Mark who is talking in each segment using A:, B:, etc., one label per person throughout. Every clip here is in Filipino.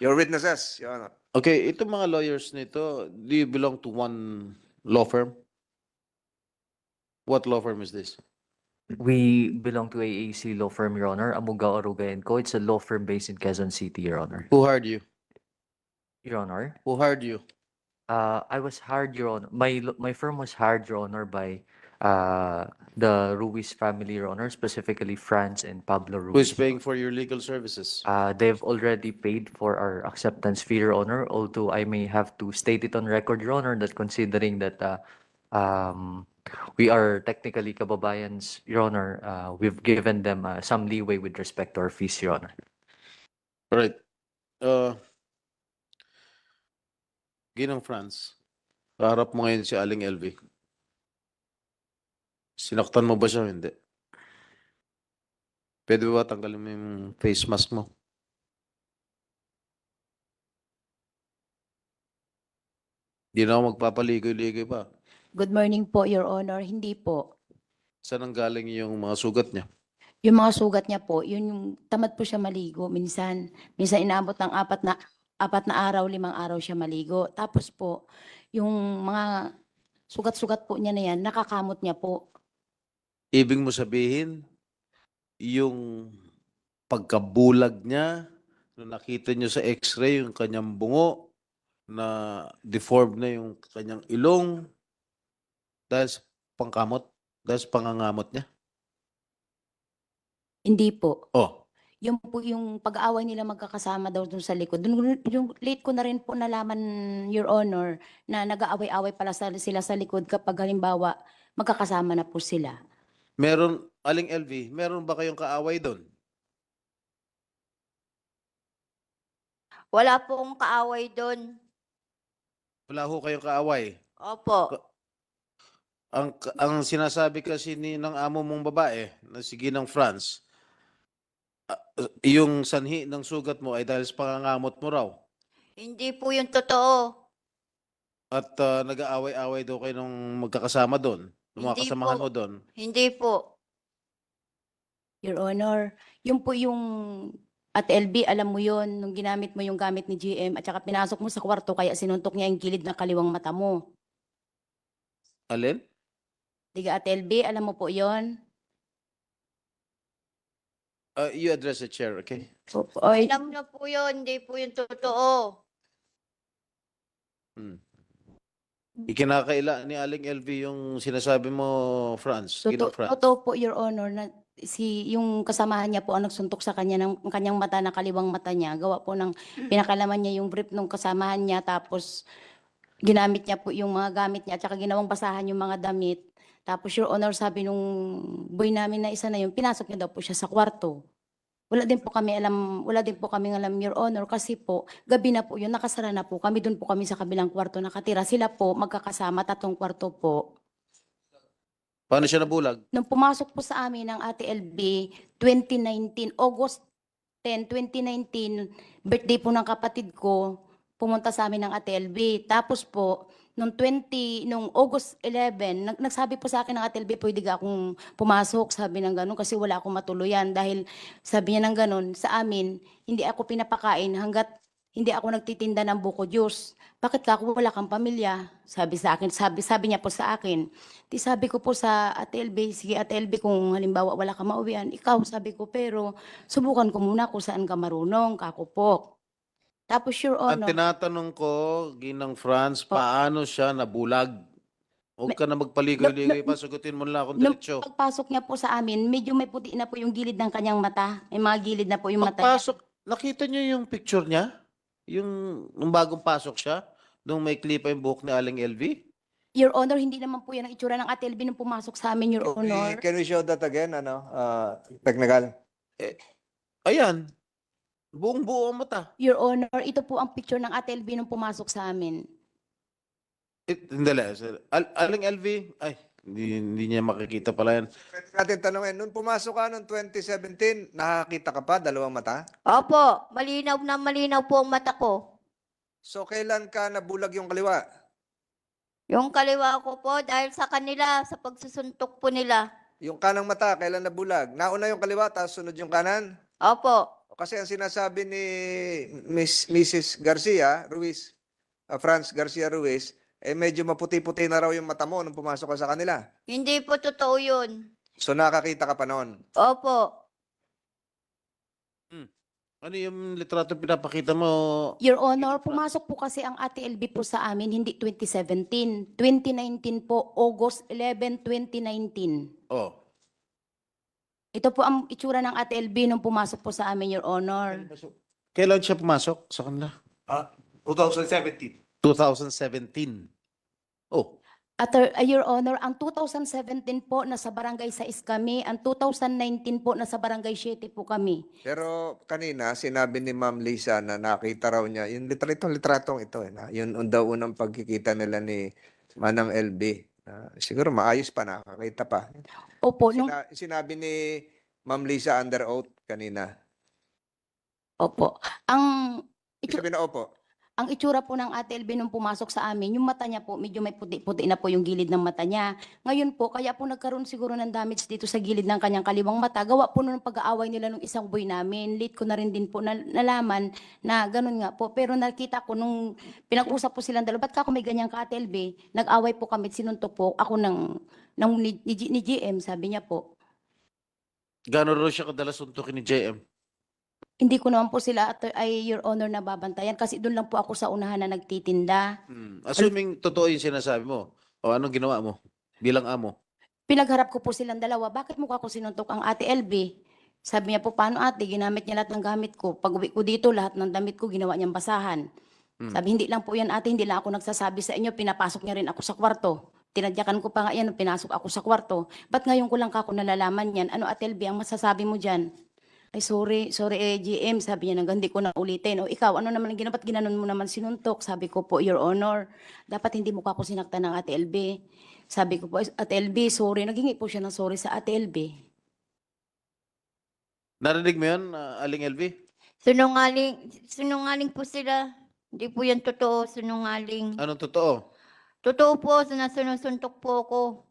A: Your witnesses, Your Honor.
B: Okay, itong mga lawyers nito, do you belong to one law firm? What law firm is this?
C: We belong to AAC law firm, Your Honor. Amuga Oruga & Co. It's a law firm based in Quezon City, Your Honor.
B: Who hired you?
C: Your Honor.
B: Who hired you?
C: I was hired, Your Honor. My firm was hired, Your Honor, by the Ruiz family, Your Honor, specifically Franz and Pablo Ruiz.
B: Who is paying for your legal services?
C: They've already paid for our acceptance fee, Your Honor, although I may have to state it on record, Your Honor, that considering that we are technically kababayans, Your Honor, we've given them some leeway with respect to our fees, Your Honor.
B: All right. Ginang Franz, kaharap mo ngayon si Aling LV. Sinaktan mo ba siya? Hindi. Pwede ba tanggalin mo yung face mask mo? Hindi na ako magpapaligoy-ligoy pa.
D: Good morning po, Your Honor. Hindi po.
B: Saan ang galing yung mga sugat niya?
D: Yung mga sugat niya po, yun yung tamad po siya maligo. Minsan inaabot ng 4 na araw, 5 araw siya maligo. Tapos po, yung mga sugat-sugat po niya na yan, nakakamot niya po.
B: Ibig mo sabihin, yung pagkabulag niya, nung nakita niyo sa x-ray, yung kanyang bungo, na deformed na yung kanyang ilong, dahil sa pangkamot, dahil sa pangangamot niya?
D: Hindi po.
B: Oh,
D: Yung po yung pag-aaway nila magkakasama daw dun sa likod. Dun, yung late ko na rin po nalaman, Your Honor, na nag-aaway-aaway pala sila sa likod kapag halimbawa magkakasama na po sila.
B: meron, Aling LV, meron ba kayong kaaway doon?
E: Wala pong kaaway doon.
B: Wala ho kayong kaaway.
E: Opo.
B: Ang sinasabi kasi ng amo mong babae, na si Ginang Franz, yung sanhi ng sugat mo ay dahil sa pangangamot mo raw.
E: Hindi po yung totoo.
B: At nag-aaway-away daw kayo nung magkakasama doon, ng mga
E: Hindi
B: kasamahan
E: po.
B: mo doon.
E: Hindi po.
D: Your Honor, yun po yung at LB, alam mo yon nung ginamit mo yung gamit ni GM at saka pinasok mo sa kwarto kaya sinuntok niya yung gilid ng kaliwang mata mo.
B: Alin?
D: Diga at LB, alam mo po yon.
B: You address the chair, okay?
D: Oy,
E: Alam na po yun. Hindi po yung totoo.
B: Ikinakaila ni Aling LV yung sinasabi mo, Franz. Ginang Franz.
D: totoo po, Your Honor, na yung kasamahan niya po ang nagsuntok sa kanya ng kanyang mata na kaliwang mata niya. Gawa po ng pinakalaman niya yung brief ng kasamahan niya tapos ginamit niya po yung mga gamit niya at saka ginawang basahan yung mga damit. Tapos, Your Honor, sabi nung boy namin na isa na yun, pinasok niya daw po siya sa kwarto. Wala din po kami alam, Your Honor, kasi po, gabi na po yun, nakasara na po kami, doon po kami sa kabilang kwarto nakatira. Sila po, magkakasama, 3 kwarto po.
B: Paano siya nabulag?
D: Nung pumasok po sa amin ng Ate LB, 2019, August 10, 2019, birthday po ng kapatid ko, pumunta sa amin ng Ate LB. Tapos po, nung August 11, nagsabi po sa akin ng Ate LB, pwede ka akong pumasok, sabi ng ganun, kasi wala akong matuluyan. Dahil sabi niya ng ganun, sa amin, hindi ako pinapakain hanggat hindi ako nagtitinda ng buko juice. Bakit ka ako wala kang pamilya? Sabi sa akin, sabi niya po sa akin. Di sabi ko po sa Ate LB, sige Ate LB, kung halimbawa wala ka mauwian, ikaw, sabi ko, pero subukan ko muna kung saan ka marunong, kako po. Tapos, Your
B: Ang
D: Honor,
B: tinatanong ko, Ginang Franz, paano siya nabulag? Huwag ka na magpaligoy-ligoy pa, sagutin mo lang akong
D: nung
B: diretsyo.
D: pagpasok niya po sa amin, medyo may puti na po yung gilid ng kanyang mata. May mga gilid na po yung mata niya.
B: Pagpasok, nakita niyo yung picture niya? Yung nung bagong pasok siya? Nung may klipa yung buhok ni Aling LV?
D: Your Honor, hindi naman po yan ang itsura ng Ate LB nung pumasok sa amin, Your Honor.
A: Can we show that again, technical?
B: Ayan. Buong-buo ang mata.
D: Your Honor, ito po ang picture ng Ate LB nung pumasok sa amin.
B: Hindi lang. Aling LV, ay, hindi niya makikita pala yan.
A: Pwede natin tanongin, nung pumasok ka noong 2017, nakakita ka pa, 2 mata?
E: Opo. Malinaw na malinaw po ang mata ko.
A: So, kailan ka nabulag yung kaliwa?
E: Yung kaliwa ko po dahil sa kanila, sa pagsusuntok po nila.
A: Yung kanang mata, kailan nabulag? Nauna yung kaliwa, tapos sunod yung kanan?
E: Opo.
A: kasi ang sinasabi ni Mrs. Garcia Ruiz, Franz Garcia Ruiz, eh medyo maputi-puti na raw yung mata mo nung pumasok ka sa kanila.
E: Hindi po totoo yun.
A: So nakakita ka pa noon.
E: Opo.
B: Ano yung litrato pinapakita mo?
D: Your Honor, pumasok po kasi ang ATLB po sa amin, hindi 2017. 2019 po, August 11, 2019.
B: Oh.
D: Ito po ang itsura ng ATLB nung pumasok po sa amin, Your Honor.
B: Kailan siya pumasok sa kanila?
A: 2017.
B: 2017. Oh.
D: Your Honor, ang 2017 po nasa barangay 6 kami, ang 2019 po nasa barangay 7 po kami.
A: Pero kanina sinabi ni Ma'am Lisa na nakita raw niya yung litratong ito na yun ang daw unang pagkikita nila ni Manang LB. Siguro maayos pa, nakakita pa.
D: Opo, nung,
A: Sinabi ni Ma'am Lisa under oath kanina.
D: opo.
A: Ibig sabihin na opo.
D: Ang itsura po ng ATLB nung pumasok sa amin, yung mata niya po, medyo may puti-puti na po yung gilid ng mata niya. Ngayon po, kaya po nagkaroon siguro ng damage dito sa gilid ng kanyang kaliwang mata. Gawa po nung pag-aaway nila nung isang boy namin. Late ko na rin din po nalaman na ganun nga po. Pero nakita ko nung pinag-usap po silang dalawa, ba't ka ako may ganyang ka-ATLB? Nag-away po kami, sinuntok po ako ni GM, sabi niya po.
B: Gano'n raw siya kadalas suntukin ni JM?
D: Hindi ko naman po sila, Your Honor, nababantayan kasi doon lang po ako sa unahan na nagtitinda.
B: Assuming totoo yung sinasabi mo, o anong ginawa mo bilang amo?
D: Pinagharap ko po silang dalawa, bakit mukha ko sinuntok ang ate LB? Sabi niya po, paano ate? Ginamit niya lahat ng gamit ko. Pag uwi ko dito, lahat ng damit ko ginawa niyang basahan. Sabi, hindi lang po yan ate, hindi lang ako nagsasabi sa inyo, pinapasok niya rin ako sa kwarto. Tinadyakan ko pa nga yan, pinasok ako sa kwarto. Ba't ngayon ko lang kako nalalaman yan? Ano ate LB, ang masasabi mo dyan? Ay, sorry, GM, sabi niya, hindi ko na ulitin. O ikaw, ano naman ang ginawa? Ba't ginanon mo naman sinuntok? Sabi ko po, Your Honor, dapat hindi mo ako sinaktan ng ate LB. Sabi ko po, ate LB, sorry. Naghingi po siya ng sorry sa ate LB.
B: Narinig mo yun, Aling LV?
E: Sinungaling po sila. Hindi po yan totoo, sinungaling.
B: Anong totoo?
E: Totoo po, sinusuntok po ako.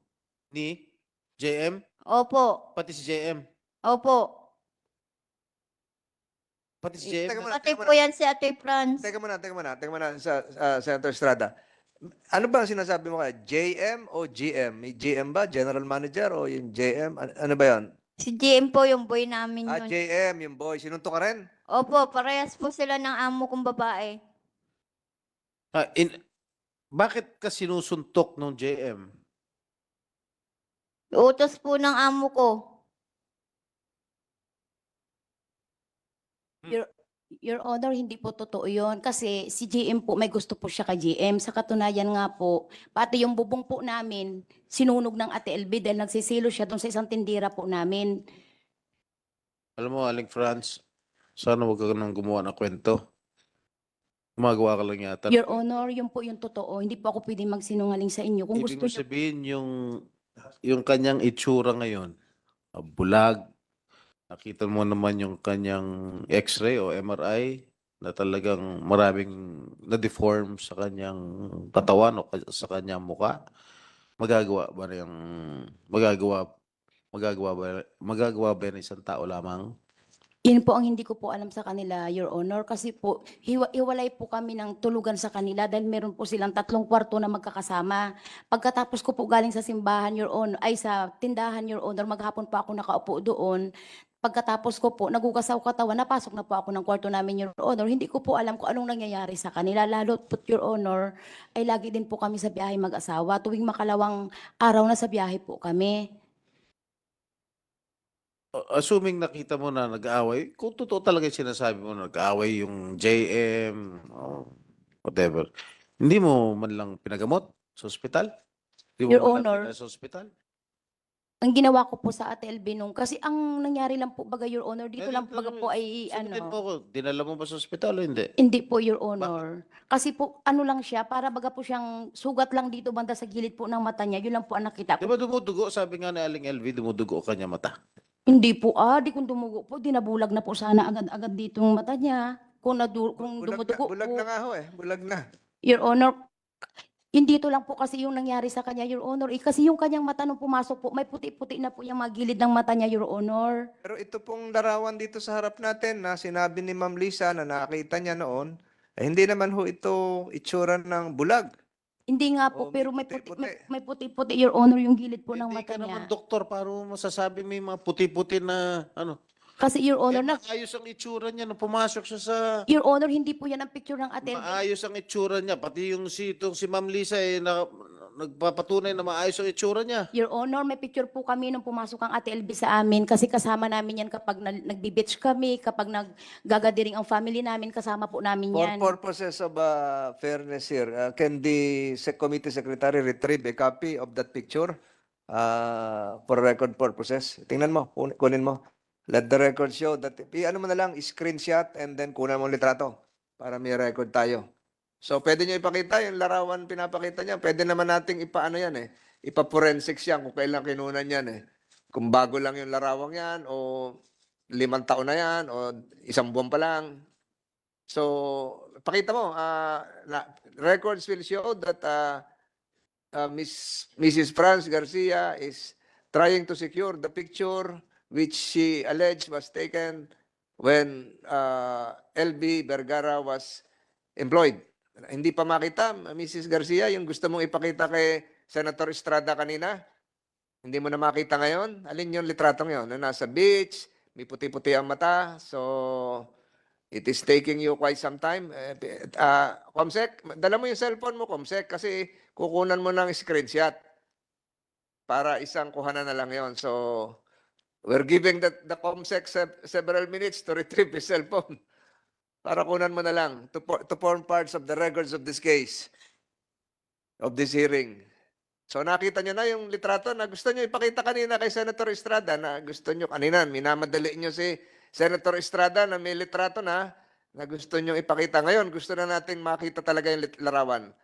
B: Ni JM?
E: Opo,
B: Pati si JM?
E: opo.
B: Pati si JM?
A: Teka muna,
E: Pati po yan si Ate Franz.
A: Teka muna sa Senator Estrada. Ano ba ang sinasabi mo kaya? JM o GM? May GM ba? General Manager o yung JM? Ano ba yan?
E: Si GM po yung boy namin yun.
A: JM, yung boy. Sinuntok ka rin?
E: Opo, parehas po sila ng amo kong babae.
B: Bakit ka sinusuntok ng JM?
E: Utos po ng amo ko.
D: Your Honor, hindi po totoo yun. Kasi si GM po, may gusto po siya kay GM. Sa katunayan nga po, pati yung bubong po namin, sinunog ng ate LB dahil nagsisilo siya doon sa isang tindira po namin.
B: Alam mo, Aling Franz, sana wag ka nang gumawa ng kwento. Gumagawa ka lang yata.
D: Your Honor, yun po yung totoo. Hindi po ako pwedeng magsinungaling sa inyo. Kung
B: Ibig
D: gusto
B: mo
D: niyo,
B: sabihin yung kanyang itsura ngayon, bulag, nakita mo naman yung kanyang x-ray o MRI na talagang maraming na-deform sa kanyang katawan o sa kanyang muka. Magagawa ba ng isang tao lamang?
D: yun po ang hindi ko po alam sa kanila, Your Honor. Kasi po, hiwalay po kami ng tulugan sa kanila dahil meron po silang 3 kwarto na magkakasama. Pagkatapos ko po galing sa simbahan, Your Honor, ay sa tindahan, Your Honor, maghapon po ako nakaupo doon. Pagkatapos ko po, nagugasaw katawan, napasok na po ako ng kwarto namin, Your Honor. Hindi ko po alam kung anong nangyayari sa kanila. Lalo po, Your Honor, ay lagi din po kami sa biyahe mag-asawa. Tuwing makalawang araw na sa biyahe po kami.
B: Assuming nakita mo na nag-aaway, kung totoo talaga yung sinasabi mo na nag-aaway yung JM o whatever, hindi mo man lang pinagamot sa ospital? Hindi mo
D: Your
B: man lang
D: Honor.
B: pinala sa ospital?
D: Ang ginawa ko po sa Ate LB nung, kasi ang nangyari lang po baga, Your Honor, dito lang baga po ay
B: Sagutin mo
D: ano.
B: ako, dinala mo ba sa ospital o hindi?
D: Hindi po, Your Honor. Kasi po, ano lang siya, para baga po siyang sugat lang dito banda sa gilid po ng mata niya. Yun lang po ang nakita
B: Di
D: ko.
B: ba dumudugo? Sabi nga ni Aling LV, dumudugo kanya mata.
D: Hindi po, di kung dumugo po, dinabulag na po sana agad-agad dito yung mata niya. Kung
A: Bulag
D: dumudugo
A: na
D: po.
A: nga ho eh. Bulag na.
D: Your Honor, Yung dito lang po kasi yung nangyari sa kanya, Your Honor. Kasi yung kanyang mata nung pumasok po, may puti-puti na po yung mga gilid ng mata niya, Your Honor.
A: Pero ito pong larawan dito sa harap natin na sinabi ni Ma'am Lisa na nakita niya noon, hindi naman ho ito itsura ng bulag.
D: Hindi nga
A: Oh,
D: po,
A: may
D: pero
A: puti-puti.
D: may puti-puti, Your Honor, yung gilid po ng
B: Hindi
D: mata
B: ka naman
D: niya.
B: doktor, paano mo masasabi may mga puti-puti na ano?
D: Kasi, Your Honor,
B: Maayos ang itsura niya nung pumasok siya sa...
D: Your Honor, hindi po yan ang picture ng Ate LB.
B: Maayos ang itsura niya. Pati yung si Ma'am Lisa nagpapatunay na maayos ang itsura niya.
D: Your Honor, may picture po kami nung pumasok ang Ate LB sa amin kasi kasama namin yan kapag nagbi-beach kami, kapag naggagadiring ang family namin, kasama po namin
A: For
D: yan.
A: purposes of fairness here, can the committee secretary retrieve a copy of that picture for record purposes? Tingnan mo, kunin mo. Let the record show that, ano mo na lang, screenshot and then kunan mo ang litrato para may record tayo. So, pwede nyo ipakita yung larawan pinapakita niya. Pwede naman nating ipaano yan ipa-forensics yan kung kailan kinunan yan Kung bago lang yung larawang yan o 5 taon na yan o 1 buwan pa lang. So, pakita mo, records will show that Mrs. Franz Garcia is trying to secure the picture which she alleged was taken when LB Vergara was employed. Hindi pa makita, Mrs. Garcia, yung gusto mong ipakita kay Senator Estrada kanina? Hindi mo na makita ngayon? Alin yung litratong yun? Na nasa beach, may puti-puti ang mata, so it is taking you quite some time. Comsec, dala mo yung cellphone mo, Comsec, kasi kukunan mo ng screenshot para isang kuhanan na lang yon. So, we're giving the Comsec several minutes to retrieve his cellphone para kunan mo na lang to form parts of the records of this case, of this hearing. So nakita nyo na yung litrato na gusto nyo ipakita kanina kay Senator Estrada na gusto nyo kanina, minamadali nyo si Senator Estrada na may litrato na gusto nyo ipakita. Ngayon, gusto na natin makita talaga yung larawan.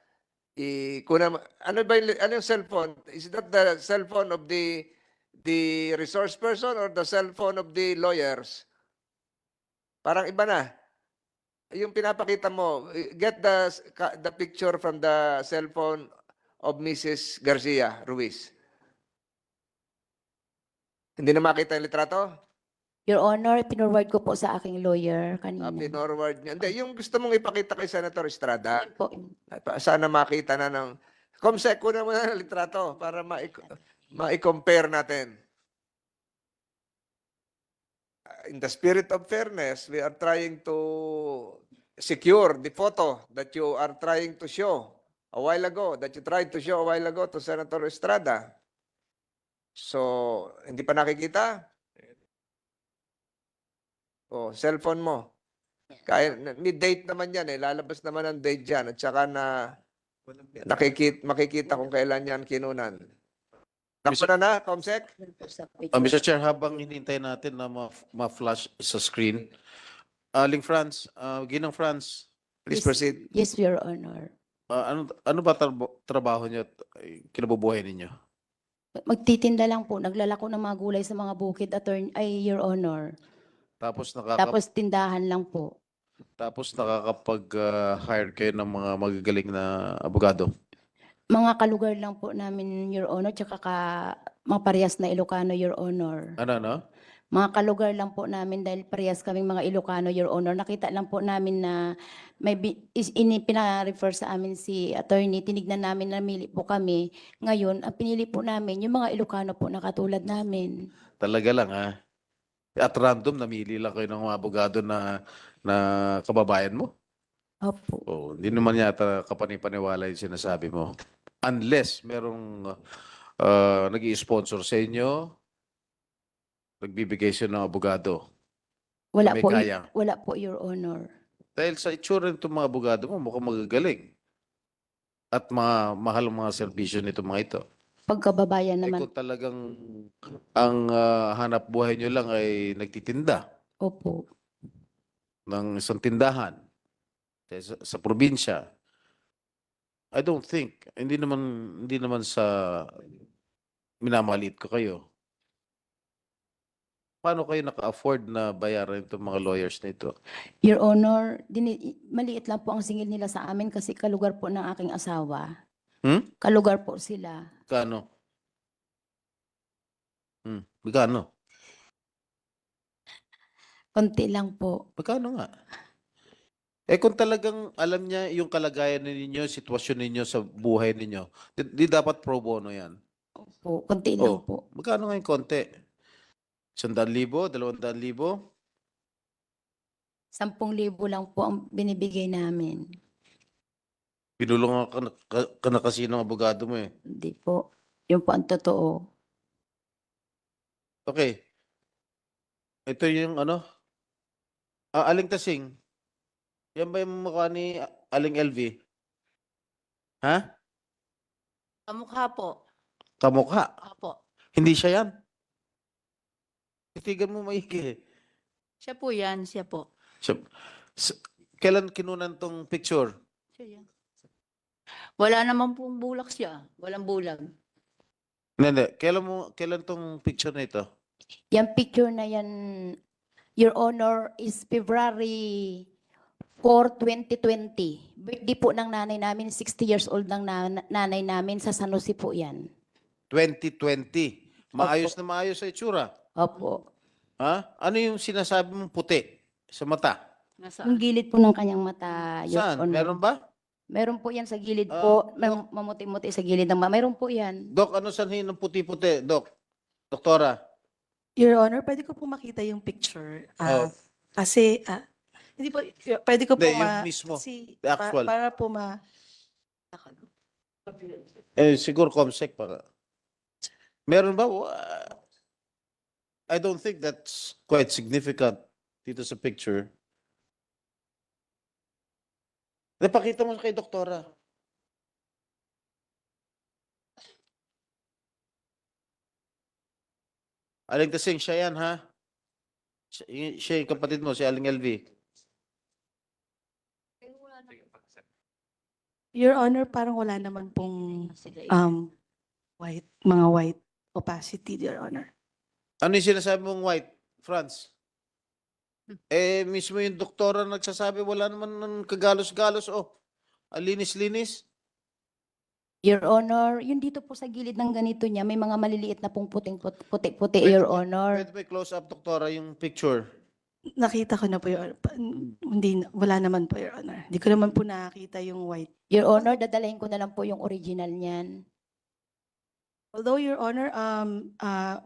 A: Ano ba ano yung cellphone? Is that the cellphone of the resource person or the cellphone of the lawyers? Parang iba na. Yung pinapakita mo, get the picture from the cellphone of Mrs. Garcia Ruiz. Hindi na makita yung litrato?
D: Your Honor, pinorward ko po sa aking lawyer kanina.
A: Pinorward niya. Hindi, yung gusto mong ipakita kay Senator Estrada,
D: Yun po.
A: sana makita na ng... Comsec, kuna mo na ng litrato para ma-compare natin. In the spirit of fairness, we are trying to secure the photo that you are trying to show a while ago, that you tried to show a while ago to Senator Estrada. So, hindi pa nakikita? Oh, cellphone mo. Kaya, may date naman yan lalabas naman ang date dyan. At saka makikita kung kailan yan kinunan. Nakuna na, Comsec?
B: Mr. Chair, habang hinintay natin na ma-flash sa screen, Aling Franz, Ginang Franz,
A: Please proceed.
D: Yes, Your Honor.
B: ano ba trabaho niyo at kinabubuhay ninyo?
D: Magtitinda lang po. Naglalako ng mga gulay sa mga bukid, Your Honor. Tapos tindahan lang po.
B: Tapos nakakapag-hire kayo ng mga magagaling na abogado.
D: Mga kalugar lang po namin, Your Honor, tsaka mga parehas na Ilocano, Your Honor.
B: Ano?
D: Mga kalugar lang po namin dahil parehas kaming mga Ilocano, Your Honor. Nakita lang po namin na may pina-refer sa amin si attorney. Tinignan namin, namili po kami. Ngayon, ang pinili po namin, yung mga Ilocano po na katulad namin.
B: Talaga lang ha? At random, namili lang kayo ng mga abogado na kababayan mo?
D: Opo.
B: Oh, hindi naman yata kapanipaniwala yung sinasabi mo. Unless merong nag-i-sponsor sa inyo, nagbibigay siya ng abogado.
D: Wala
B: May
D: po,
B: kaya.
D: wala po, Your Honor.
B: Dahil sa itsura nitong mga abogado mo, mukhang magagaling. At mahal ang mga serbisyo nito mga ito.
D: Pagkababayan naman.
B: Kung talagang ang hanap buhay nyo lang ay nagtitinda
D: Opo.
B: ng isang tindahan sa probinsya, I don't think, hindi naman sa minamaliit ko kayo. Paano kayo naka-afford na bayaran itong mga lawyers na ito?
D: Your Honor, maliit lang po ang singil nila sa amin kasi kalugar po ng aking asawa. Kalugar po sila.
B: Kano? Magkano?
D: Konti lang po.
B: Magkano nga? Eh kung talagang alam niya yung kalagayan ninyo, sitwasyon ninyo sa buhay ninyo, di dapat pro bono yan.
D: Po, konti lang
B: Oh,
D: po.
B: magkano nga yung konti? 100,000, 200,000?
D: 10,000 lang po ang binibigay namin.
B: Pinulungan ka na kasi ng abogado mo eh.
D: Hindi po. Yun po ang totoo.
B: Okay. Ito yung ano? Aling Tasing. Yan ba yung mukha ni Aling LV? Ha?
F: Kamukha po.
B: Kamukha.
F: Apo.
B: Hindi siya yan. Titigan mo maigi.
F: Siya po yan, siya po.
B: Siya, kailan kinunan tong picture?
F: Siya yan. Wala naman pong bulak siya. Walang bulag.
B: Hindi. Kailan tong picture na ito?
D: Yung picture na yan, Your Honor, is February 4, 2020. Birthday po ng nanay namin, 60 years old ng nanay namin sa San Jose po yan.
B: 2020. Maayos na maayos sa itsura.
D: Opo.
B: Ha? Ano yung sinasabi mong puti sa mata?
D: Yung
F: Nasaan?
D: gilid po ng kanyang mata, Your
B: Saan?
D: Honor.
B: Meron ba?
D: Meron po yan sa gilid
B: Ah,
D: po. Mamuti-muti sa gilid ng Meron po yan.
B: Dok, ano sanhin ng puti-puti? Dok, doktora.
G: Your Honor, pwede ko po makita yung picture.
B: Oh.
G: Kasi, hindi po, pwede ko po
B: Hindi, yung mismo, the actual.
G: para po
B: Siguro Comsec pa. Meron ba? I don't think that's quite significant dito sa picture. Napakita mo kay doktora. Aling Tasing, siya yan, ha? Siya yung kapatid mo, si Aling LV.
G: Your Honor, parang wala naman pong mga white opacity, Your Honor.
B: Ano yung sinasabi mong white, Franz? Mismo yung doktora nagsasabi, wala naman ng kagalos-galos. Linis-linis.
D: Your Honor, yun dito po sa gilid ng ganito niya, may mga maliliit na pong puti-puti, Your Honor.
B: Pwede ba close up, doktora, yung picture?
G: Nakita ko na po, Your Honor. Wala naman po, Your Honor. Hindi ko naman po nakakita yung white.
D: Your Honor, dadalhin ko na lang po yung original niyan.
G: Although, Your Honor,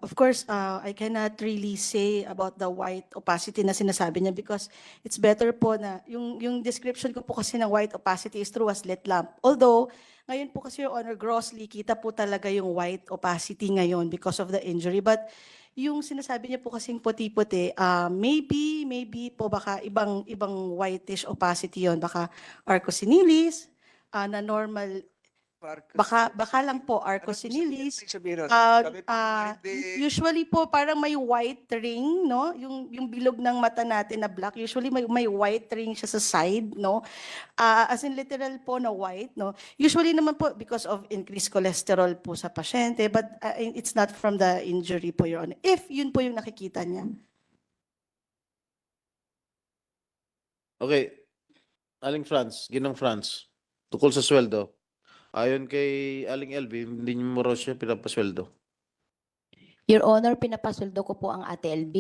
G: of course, I cannot really say about the white opacity na sinasabi niya because it's better po na yung description ko po kasi ng white opacity is through a slit lamp. Although, ngayon po kasi, Your Honor, grossly, kita po talaga yung white opacity ngayon because of the injury. But yung sinasabi niya po kasing puti-puti, maybe po baka ibang whitish opacity yon, baka arcosinilis, na normal. Baka lang po arcosinilis. Usually po parang may white ring, no? Yung bilog ng mata natin na black, usually may white ring siya sa side, no? As in literal po na white, no? Usually naman po because of increased cholesterol po sa pasyente, but it's not from the injury po, Your Honor. If yun po yung nakikita niya.
B: Okay. Aling Franz, Ginang Franz, tukol sa sweldo. Ayon kay Aling LV, hindi niyo mo raw siya pinapasweldo.
D: Your Honor, pinapasweldo ko po ang Ate LB.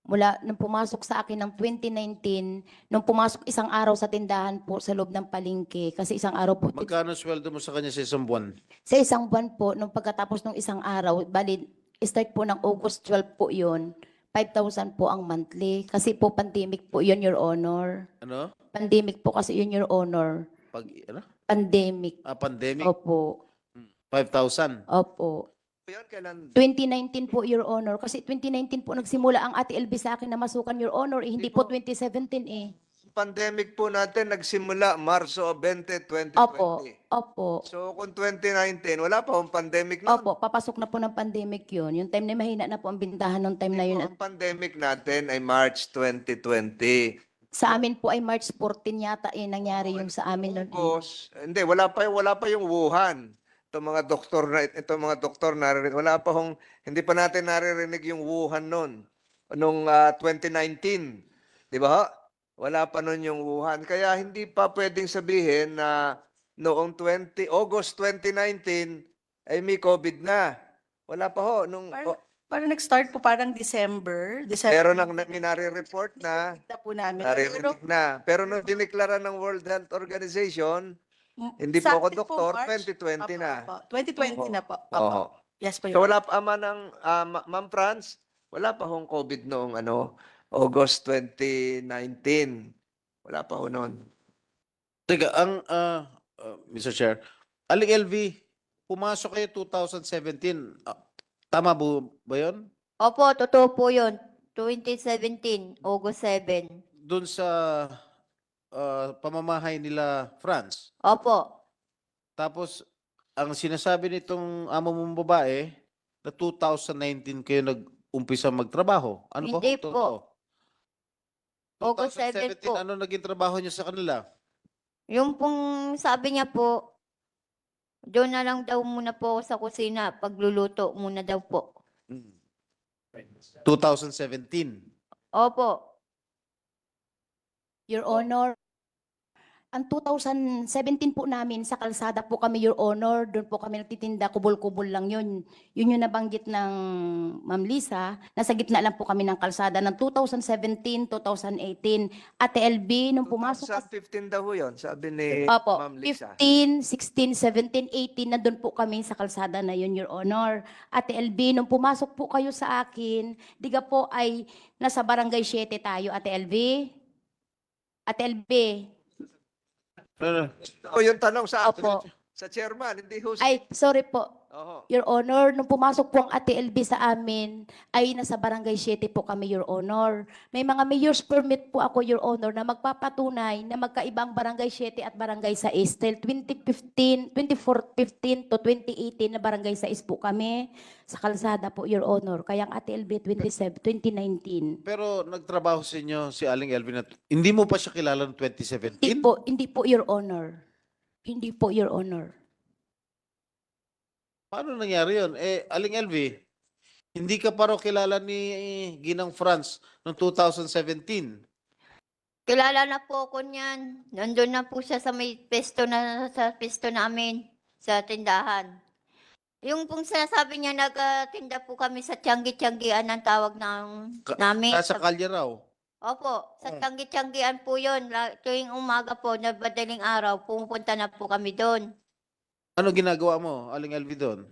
D: Mula nung pumasok sa akin ng 2019, nung pumasok isang araw sa tindahan po sa loob ng palengke, kasi isang araw po,
B: Magkano sweldo mo sa kanya sa isang buwan?
D: sa isang buwan po, nung pagkatapos ng isang araw, bali, start po ng August 12 po yun, 5,000 po ang monthly. Kasi po pandemic po yun, Your Honor.
B: Ano?
D: Pandemic po kasi yun, Your Honor.
B: Ano?
D: Pandemic.
B: Pandemic?
D: Opo.
B: 5,000.
D: Opo.
A: Yan, kailan?
D: 2019 po, Your Honor. Kasi 2019 po nagsimula ang Ate LB sa akin na masukan, Your Honor. Hindi po 2017 eh.
A: Pandemic po natin nagsimula Marso 20, 2020.
D: Opo. Opo.
A: So kung 2019, wala pa akong pandemic noon.
D: Opo, papasok na po ng pandemic yun. Yung time na mahina na po ang bintahan ng time na yun.
A: Ang pandemic natin ay March 2020.
D: Sa amin po ay March 14 yata nangyari yung sa amin noon.
A: Tapos, hindi, wala pa yung Wuhan. Itong mga doktor naririnig, hindi pa natin naririnig yung Wuhan noon. Nung 2019. Di ba? Wala pa noon yung Wuhan. Kaya hindi pa pwedeng sabihin na noong August 2019 ay may COVID na. Wala pa ho.
G: Parang nag-start po parang December.
A: Meron ang minare-report na,
G: na po namin. Pero,
A: naririnig na. Pero nung dineklara ng World Health Organization, hindi po
G: sa
A: ako
G: atin
A: doktor,
G: March.
A: 2020 na.
G: Opo. 2020 na po. Opo.
A: Oo.
G: Yes po,
A: So
G: Your
A: wala pa ng Ma'am Franz, wala pa hong COVID noong August 2019. Wala pa ho noon.
B: Teka, Mr. Chair, Aling LV, pumasok kayo 2017. Tama ba yun?
E: Opo, totoo po yun. 2017, August 7.
B: Doon sa pamamahay nila France.
E: Opo.
B: Tapos, ang sinasabi nitong amo mong babae, na 2019 kayo nag-umpisa magtrabaho. Ano
E: Hindi
B: po?
E: po. August
B: 2017,
E: 7 po.
B: ano naging trabaho niya sa kanila?
E: Yung pong sabi niya po, doon na lang daw muna po ako sa kusina. Pagluluto muna daw po.
B: 2017.
E: Opo.
D: Your Honor, ang 2017 po namin sa kalsada po kami, Your Honor, doon po kami nagtitinda, kubol-kubol lang yun. Yun yung nabanggit ng Ma'am Lisa, nasa gitna lang po kami ng kalsada ng 2017, 2018. Ate LB, nung pumasok ka
A: 2015 daw ho yun, sabi ni
D: Opo,
A: Ma'am Lisa.
D: 15, 16, 17, 18, nandun po kami sa kalsada na yun, Your Honor. Ate LB, nung pumasok po kayo sa akin, diga po ay nasa barangay 7 tayo, Ate LB. Ate LB,
A: Yung tanong sa
D: Opo.
A: sa chairman, hindi ho.
D: ay, sorry po.
A: Oho.
D: Your Honor, nung pumasok po ang Ate LB sa amin, ay nasa barangay 7 po kami, Your Honor. May mga mayor's permit po ako, Your Honor, na magpapatunay na magkaibang barangay 7 at barangay 6. Till 2015 to 2018 na barangay 6 po kami sa kalsada po, Your Honor. Kaya ang Ate LB 2019.
B: Pero nagtrabaho sa inyo si Aling Elvin at hindi mo pa siya kilala noong 2017?
D: Hindi po, Your Honor. Hindi po, Your Honor.
B: Paano nangyari yun? Aling Elvi, hindi ka pa raw kilala ni Ginang France noong 2017.
E: Kilala na po ako niyan. Nandun na po siya sa may sa pesto namin, sa tindahan. Yung pong sinasabi niya, nagtinda po kami sa Tianggi-Tianggian ang tawag namin.
B: Nasa kalye raw.
E: Opo, sa Tianggi-Tianggian po yun. Tuwing umaga po, na madaling araw, pumunta na po kami doon.
B: Ano ginagawa mo, Aling Elvi, doon?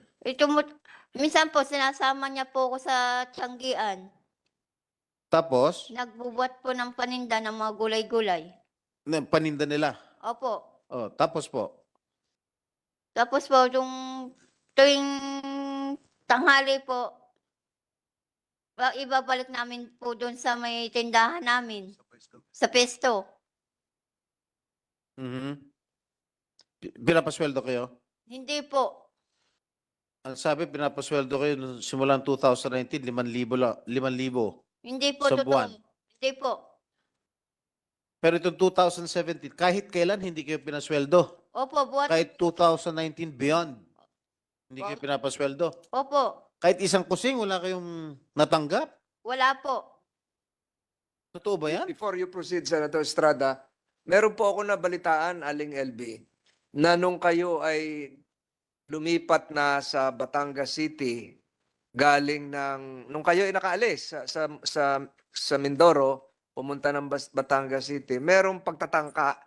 E: Minsan po, sinasama niya po ako sa Tianggian.
B: Tapos,
E: Nagbubuhat po ng paninda ng mga gulay-gulay.
B: paninda nila.
E: Opo.
B: Oh, tapos po.
E: Tapos po, tuwing tanghali po, ibabalik namin po doon sa may tindahan namin. Sa pesto.
B: Mhm. Pinapasweldo kayo?
E: Hindi po.
B: Ang sabi, pinapasweldo kayo nung simulang 2019, 5,000 lang. 5,000.
E: Hindi po
B: Sa
E: totoo.
B: buwan.
E: Hindi po.
B: Pero itong 2017, kahit kailan hindi kayo pinasweldo.
E: Opo, buhat.
B: Kahit 2019 beyond, hindi kayo pinapasweldo.
E: Opo.
B: Kahit isang kusing, wala kayong natanggap.
E: Wala po.
B: Totoo ba yan?
A: Before you proceed, Senator Estrada, meron po ako nabalitaan, Aling LB, na nung kayo ay lumipat na sa Batangas City, nung kayo ay nakaalis sa Mindoro, pumunta ng Batangas City, merong pagtatangka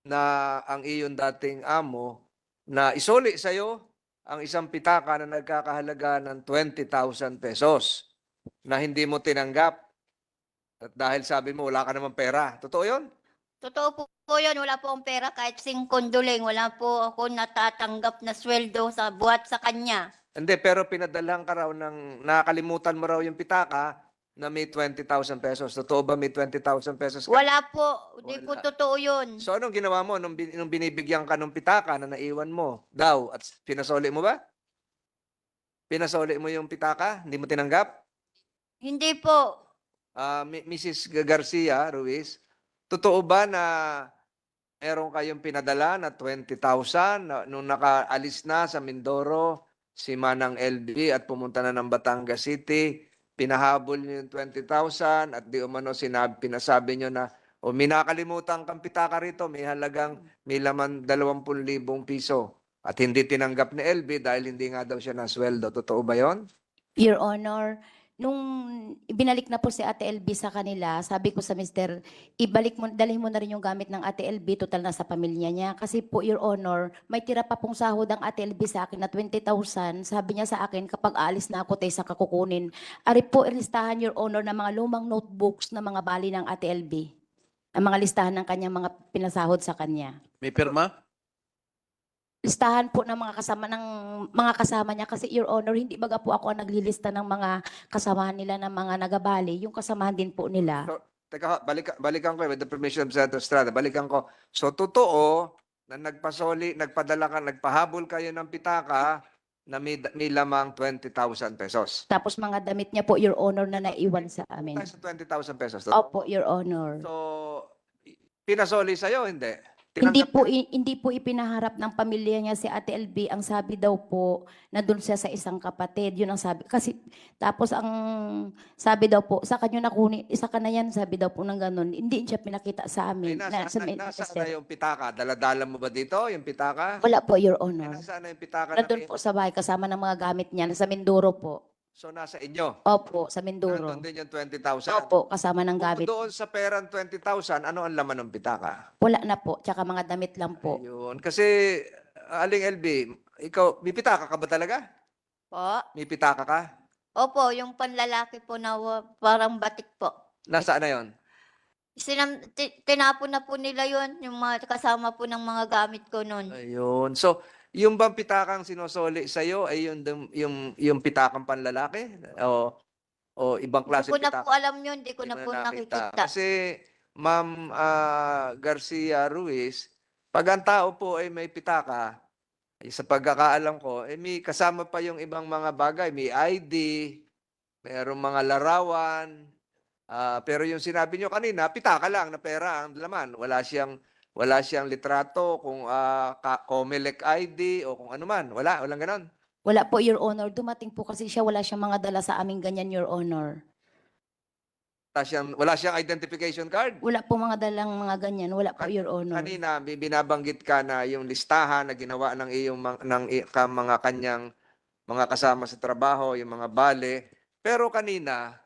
A: na ang iyon dating amo na isoli sa'yo ang isang pitaka na nagkakahalaga ng 20,000 pesos na hindi mo tinanggap. At dahil sabi mo, wala ka naman pera. Totoo yun?
E: Totoo po yun. Wala po akong pera kahit singkonduling. Wala po ako natatanggap na sweldo sa buhat sa kanya.
A: Hindi, pero pinadalhan ka raw nakakalimutan mo raw yung pitaka na may 20,000 pesos. Totoo ba may 20,000 pesos ka?
E: Wala po. Hindi po
A: Wala.
E: totoo yun.
A: So anong ginawa mo nung binibigyan ka ng pitaka na naiwan mo daw at pinasoli mo ba? Pinasoli mo yung pitaka? Hindi mo tinanggap?
E: Hindi po.
A: Mrs. Garcia Ruiz, totoo ba na meron kayong pinadala na 20,000 nung nakaalis na sa Mindoro si Manang LB at pumunta na ng Batangas City? Pinahabol niyo yung 20,000 at di umano pinasabi niyo na O may nakalimutan kang pitaka rito, may laman 20,000 piso. At hindi tinanggap ni LB dahil hindi nga daw siya nasweldo. Totoo ba yon?
D: Your Honor, nung ibinalik na po si Ate LB sa kanila, sabi ko sa Mr., dalhin mo na rin yung gamit ng Ate LB, total na sa pamilya niya. Kasi po, Your Honor, may tira pa pong sahod ang Ate LB sa akin na 20,000. Sabi niya sa akin, kapag aalis na ako, tayo sa kakukunin. Ari po, listahan, Your Honor, ng mga lumang notebooks na mga bali ng Ate LB. Ang mga listahan ng kanyang mga pinasahod sa kanya.
B: May pirma?
D: Listahan po ng mga kasama niya kasi Your Honor, hindi baga po ako ang naglilista ng mga kasamahan nila ng mga nagabali, yung kasamahan din po nila.
A: So, teka, balikan ko with the permission of Senator Estrada. Balikan ko. So, totoo na nagpahabol kayo ng pitaka na may lamang 20,000 pesos.
D: Tapos mga damit niya po, Your Honor, na naiwan sa amin.
A: Sa 20,000 pesos. Totoo?
D: Opo, Your Honor.
A: So, pinasoli sa'yo, hindi?
D: Hindi
A: Tinanggap
D: po hindi po ipinaharap ng pamilya niya si Ate LB. Ang sabi daw po na doon siya sa isang kapatid. Yun ang sabi. Kasi tapos ang sabi daw po, sa kanya nakunin, isa ka na yan, sabi daw po ng ganun. Hindi siya pinakita sa
A: Ay,
D: amin.
A: nasaan na yung pitaka? Daladala mo ba dito, yung pitaka?
D: Wala po, Your
A: Ay,
D: Honor.
A: nasaan na yung pitaka?
D: Nandun po sa bahay kasama ng mga gamit niya. Sa Mindoro po.
A: So, nasa inyo?
D: Opo, sa Mindoro.
A: Nandun din yung 20,000?
D: Opo, kasama ng
A: Bukod
D: gamit.
A: doon sa perang 20,000, ano ang laman ng pitaka?
D: Wala na po, tsaka mga damit lang po.
A: Ayun. Kasi, Aling LB, ikaw, may pitaka ka ba talaga?
E: Po.
A: May pitaka ka?
E: Opo, yung panlalaki po na parang batik po.
A: Nasaan na yon?
E: Tinapon na po nila yon yung mga kasama po ng mga gamit ko noon.
A: Ayun. So, yung bang pitakang sinosoli sa'yo ay yung pitakang panlalaki? O ibang
E: Hindi
A: klase
E: ko na
A: pitaka?
E: po alam yun, hindi ko
A: Hindi
E: na
A: mo
E: po nakikita.
A: Kasi, Ma'am Garcia Ruiz, pag ang tao po ay may pitaka, sa pagkakaalam ko, may kasama pa yung ibang mga bagay. May ID, mayroong mga larawan. Pero yung sinabi nyo kanina, pitaka lang na pera ang laman. Wala siyang litrato kung Comelec ID o kung ano man. Walang ganon.
D: Wala po, Your Honor. Dumating po kasi siya, wala siyang mga dala sa aming ganyan, Your Honor.
A: Wala siyang identification card.
D: Wala po mga dalang mga ganyan. Wala po, Your Honor.
A: Kanina, may binabanggit ka na yung listahan na ginawa ng mga kanyang mga kasama sa trabaho, yung mga bale. Pero kanina,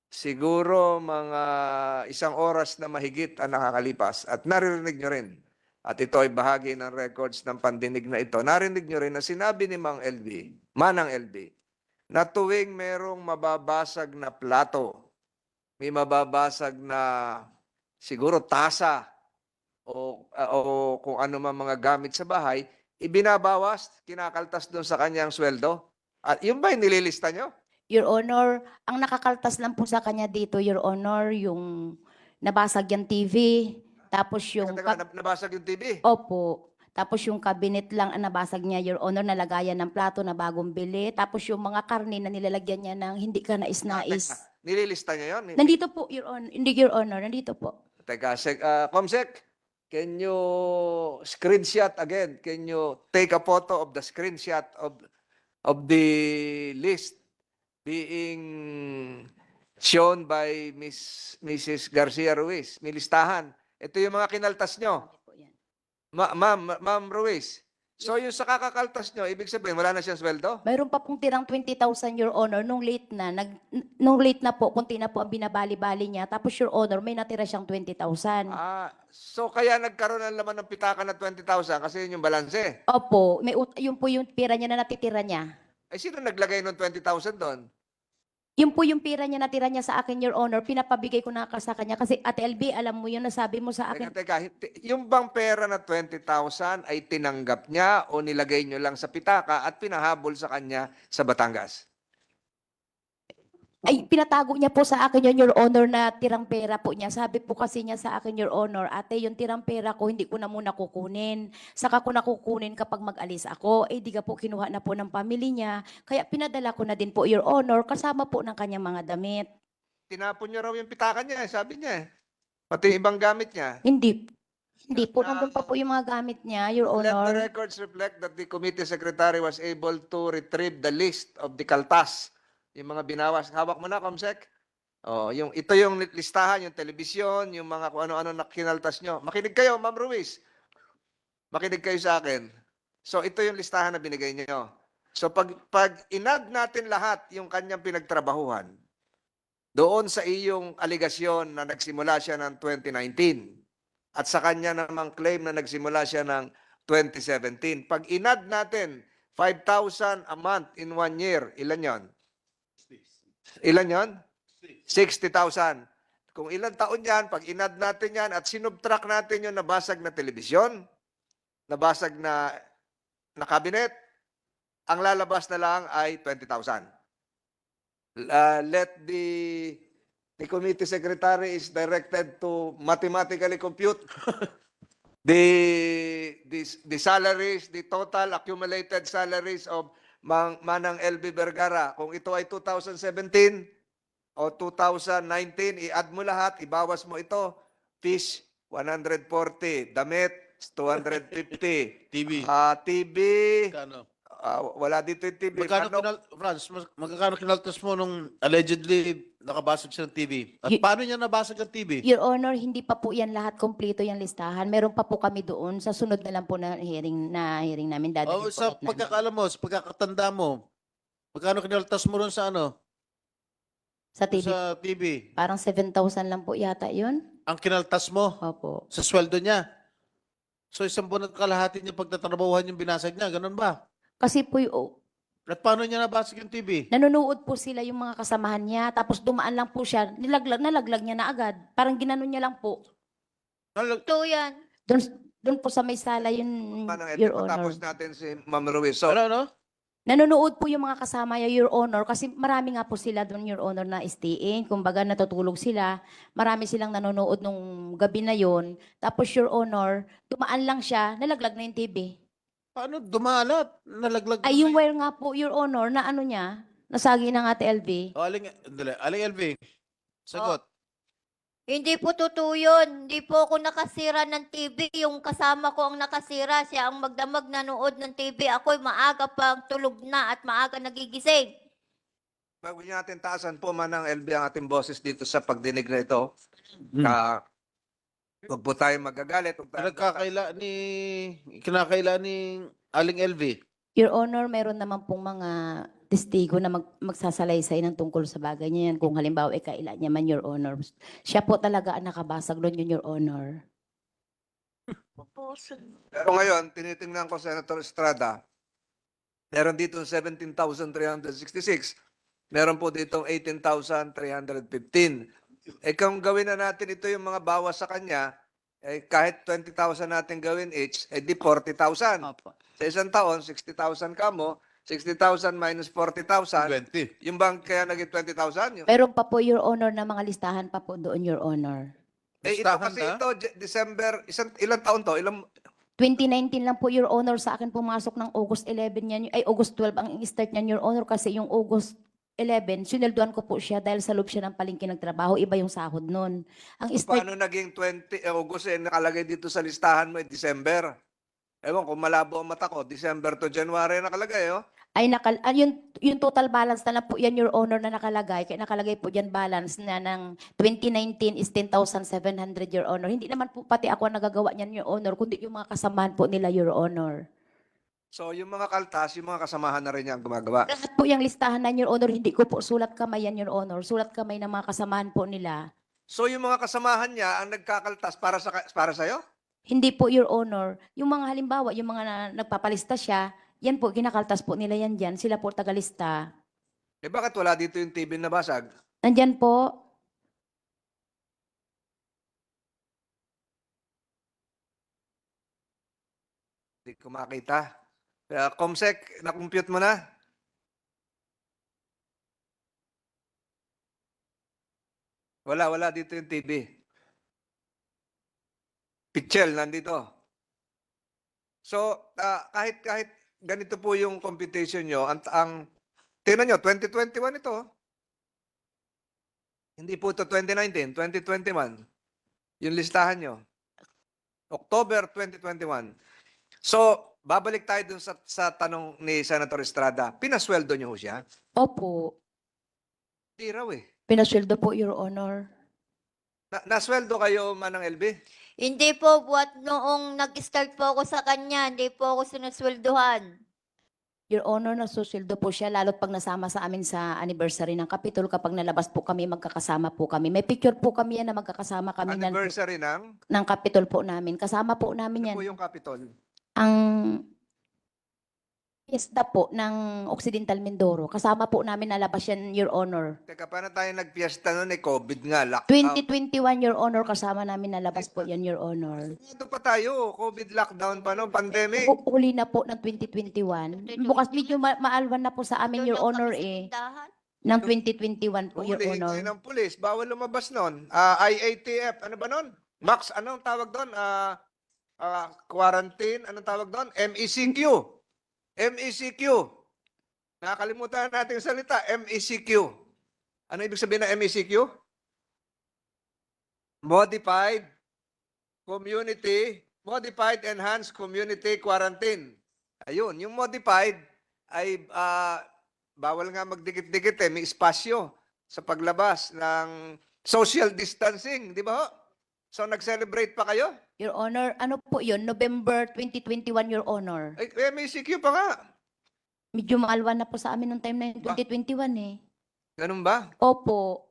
A: siguro mga 1 oras na mahigit ang nakakalipas at naririnig nyo rin. At ito ay bahagi ng records ng pandinig na ito. Narinig nyo rin na sinabi ni Manang LB, na tuwing merong mababasag na plato, may mababasag na siguro tasa o kung ano man mga gamit sa bahay, ibinabawas, kinakaltas doon sa kanyang sweldo. At yun ba yung nililista nyo?
D: Your Honor, ang nakakaltas lang po sa kanya dito, Your Honor, yung nabasag yung TV, tapos yung...
A: Teka, nabasag yung TV.
D: Opo. Tapos yung cabinet lang ang nabasag niya, Your Honor, nalagayan ng plato na bagong bili. Tapos yung mga karne na nilalagyan niya ng hindi ka nais-nais.
A: Teka, nililista niya yun?
D: Nandito po, Your Honor. Hindi, Your Honor. Nandito po.
A: Teka, Comsec, can you screenshot again? Can you take a photo of the screenshot of the list being shown by Mrs. Garcia Ruiz? May listahan. Ito yung mga kinaltas nyo. Ma'am Ruiz. So yung sa kakakaltas nyo, ibig sabihin wala na siyang sweldo?
D: Mayroon pa pong tirang 20,000, Your Honor, nung late na po, kunti na po ang binabali-bali niya. Tapos, Your Honor, may natira siyang 20,000.
A: So kaya nagkaroon ng laman ng pitaka na 20,000 kasi yun yung balanse.
D: Opo, yun po yung pira niya na natitira niya.
A: Ay sino naglagay ng 20,000 doon?
D: Yun po yung pira niya natira niya sa akin, Your Honor. Pinapabigay ko na sa kanya. Kasi, Ate LB, alam mo yun, nasabi mo sa akin.
A: Teka, yung bang pera na 20,000 ay tinanggap niya o nilagay nyo lang sa pitaka at pinahabol sa kanya sa Batangas?
D: Ay, pinatago niya po sa akin yun, Your Honor, na tirang pera po niya. Sabi po kasi niya sa akin, Your Honor, ate, yung tirang pera ko, hindi ko na muna kukunin. Saka ko na kukunin kapag mag-alis ako. Eh, di ka po kinuha na po ng pamilya niya. Kaya pinadala ko na din po, Your Honor, kasama po ng kanyang mga damit.
A: Tinapon niya raw yung pitaka niya, sabi niya. Pati yung ibang gamit niya.
D: Hindi po, nandun pa po yung mga gamit niya, Your
A: Let the
D: Honor.
A: records reflect that the committee secretary was able to retrieve the list of the kaltas. Yung mga binawas. Hawak mo na, Comsec. Oh, ito yung listahan, yung telebisyon, yung mga kung ano-ano na kinaltas nyo. Makinig kayo, Ma'am Ruiz. Makinig kayo sa akin. So ito yung listahan na binigay niyo. So pag inad natin lahat yung kanyang pinagtrabahuhan doon sa iyong aligasyon na nagsimula siya ng 2019 at sa kanya namang claim na nagsimula siya ng 2017. Pag inad natin 5,000 a month in 1 year, ilan yon? Ilan yon? 60,000. Kung ilang taon yan, pag inad natin yan at sinubtract natin yung nabasag na telebisyon, nabasag na cabinet, ang lalabas na lang ay 20,000. Let the committee secretary is directed to mathematically compute the salaries, the total accumulated salaries of Manang LB Vergara. Kung ito ay 2017, o 2019, i-add mo lahat, ibawas mo ito. Fish, 140. Damit, 250.
B: TV.
A: TV,
B: Magkano?
A: wala dito yung TV.
B: Magkano magkano kinaltas mo nung allegedly nakabasag siya ng TV? At paano niya nabasag ang TV?
D: Your Honor, hindi pa po yan lahat kompleto yung listahan. Meron pa po kami doon sa sunod na lang po na hearing namin dadalhin po
B: Sa
D: ulit namin.
B: pagkakaalam mo, sa pagkakatanda mo, magkano kinaltas mo ron sa ano?
D: Sa TV,
B: Sa TV.
D: parang 7,000 lang po yata yun.
B: Ang kinaltas mo
D: Opo.
B: sa sweldo niya. So isang buwan at kalahati niya pagtatrabahuhan yung binasag niya, ganun ba?
D: Kasi po yung,
B: At paano niya nabasag yung TV?
D: nanonood po sila yung mga kasamahan niya, tapos dumaan lang po siya, nalaglag niya na agad. Parang ginanon niya lang po.
E: Ito yan.
D: Doon po sa may sala yun,
A: Manang
D: Your
A: LB,
D: Honor.
A: matapos natin si Ma'am Ruiz. So,
B: Ano?
D: Nanonood po yung mga kasama niya, Your Honor, kasi marami nga po sila doon, Your Honor, na staying. Kumbaga, natutulog sila. Marami silang nanonood nung gabi na yon. Tapos, Your Honor, dumaan lang siya, nalaglag na yung TV.
B: Paano dumalat? Nalaglag.
D: Ay, yung wire nga po, Your Honor, na ano niya, nasagi ng Ate LV.
B: O, Aling LV, sagot.
E: Hindi po totoo yun. Hindi po ako nakasira ng TV. Yung kasama ko ang nakasira. Siya ang magdamag nanood ng TV. Ako'y maaga pang tulog na at maaga nagigising.
A: Bago natin taasan po, Manang LB, ang ating boses dito sa pagdinig na ito.
B: Hmm.
A: Huwag po tayo magagalit. Huwag tayo
B: Kinakaila ni Aling LV.
D: Your Honor, meron naman pong mga testigo na magsasalaysay ng tungkol sa bagay niya yan. Kung halimbawa, kailan niya man, Your Honor. Siya po talaga ang nakabasag doon yun, Your Honor.
A: Pero ngayon, tinitingnan ko, Senator Estrada, meron dito 17,366. Meron po dito 18,315. Kung gawin na natin ito yung mga bawas sa kanya, kahit 20,000 natin gawin each, di 40,000.
F: Opo.
A: Sa isang taon, 60,000 ka mo, 60,000 minus 40,000.
B: 20.
A: Yung bang kaya naging 20,000?
D: Meron pa po, Your Honor, na mga listahan pa po doon, Your Honor.
A: Ito
B: Listahan
A: kasi
B: na?
A: ito, December, ilang taon to?
D: 2019 lang po, Your Honor, sa akin pumasok ng August 11 yan, ay August 12 ang start niyan, Your Honor, kasi yung August 11, sinelduan ko po siya dahil sa loob siya ng palengke nagtrabaho, iba yung sahod nun. Ang start,
A: Paano naging 20 August nakalagay dito sa listahan mo December? Ewan kung malabo ang mata ko, December to January nakalagay, oh.
D: ay yung total balance na lang po yan, Your Honor, na nakalagay, kaya nakalagay po dyan balance na ng 2019 is 10,700, Your Honor. Hindi naman po pati ako ang nagagawa niyan, Your Honor, kundi yung mga kasamahan po nila, Your Honor.
A: So yung mga kaltas, yung mga kasamahan na rin niya ang gumagawa.
D: Lahat po yung listahan na, Your Honor, hindi ko po sulat kamay yan, Your Honor. Sulat kamay ng mga kasamahan po nila.
A: So yung mga kasamahan niya ang nagkakaltas para sa'yo?
D: Hindi po, Your Honor. Yung mga halimbawa, yung mga nagpapalista siya, yan po, kinakaltas po nila yan dyan. Sila po tagalista.
A: Bakit wala dito yung TV na basag?
D: Nandyan po.
A: Hindi ko makita. Comsec, na-compute mo na? Wala dito yung TV. Pichel, nandito. So, kahit ganito po yung computation nyo, tingnan nyo, 2021 ito. Hindi po ito 2019, 2021. Yung listahan nyo. October 2021. So, babalik tayo dun sa tanong ni Senator Estrada. Pinasweldo nyo ho siya?
D: Opo.
A: Hindi raw eh.
D: Pinasweldo po, Your Honor.
A: Nasweldo kayo, Manang LB?
E: Hindi po, buat noong nag-start po ako sa kanya, hindi po ako sinusweldohan.
D: Your Honor, nasusildo po siya, lalo't pag nasama sa amin sa anniversary ng Kapitol, kapag nalabas po kami, magkakasama po kami. May picture po kami yan na magkakasama kami
A: Anniversary ng?
D: ng Kapitol po namin. Kasama po namin
A: Ano
D: yan.
A: po yung Capitol?
D: Ang fiesta po ng Occidental Mindoro. Kasama po namin nalabas yan, Your Honor.
A: Teka, paano tayo nagpiesta noon? COVID nga, lockdown.
D: 2021, Your Honor, kasama namin nalabas po yan, Your Honor.
A: Ito pa tayo, COVID lockdown pa noon, pandemic.
D: Huli na po ng 2021. Bukas medyo maalwan na po sa amin, Your
E: Doon daw
D: Honor,
E: kami sa
D: eh.
E: tindahan.
D: Ng 2021 po, Your
A: Hulihin
D: Honor.
A: kayo ng pulis, bawal lumabas noon. IATF, ano ba noon? Max, anong tawag doon? Quarantine, anong tawag doon? MECQ. MECQ. Nakakalimutan natin yung salita, MECQ. Ano ibig sabihin ng MECQ? Modified Enhanced Community Quarantine. Ayun, yung modified ay bawal nga magdikit-dikit eh, may espasyo sa paglabas ng social distancing, di ba ho? So nag-celebrate pa kayo?
D: Your Honor, ano po yun? November 2021, Your Honor.
A: Ay, MECQ pa nga.
D: Medyo maalwan na po sa amin nung time na yun,
A: Ba?
D: 2021 eh.
A: Ganun ba?
D: Opo.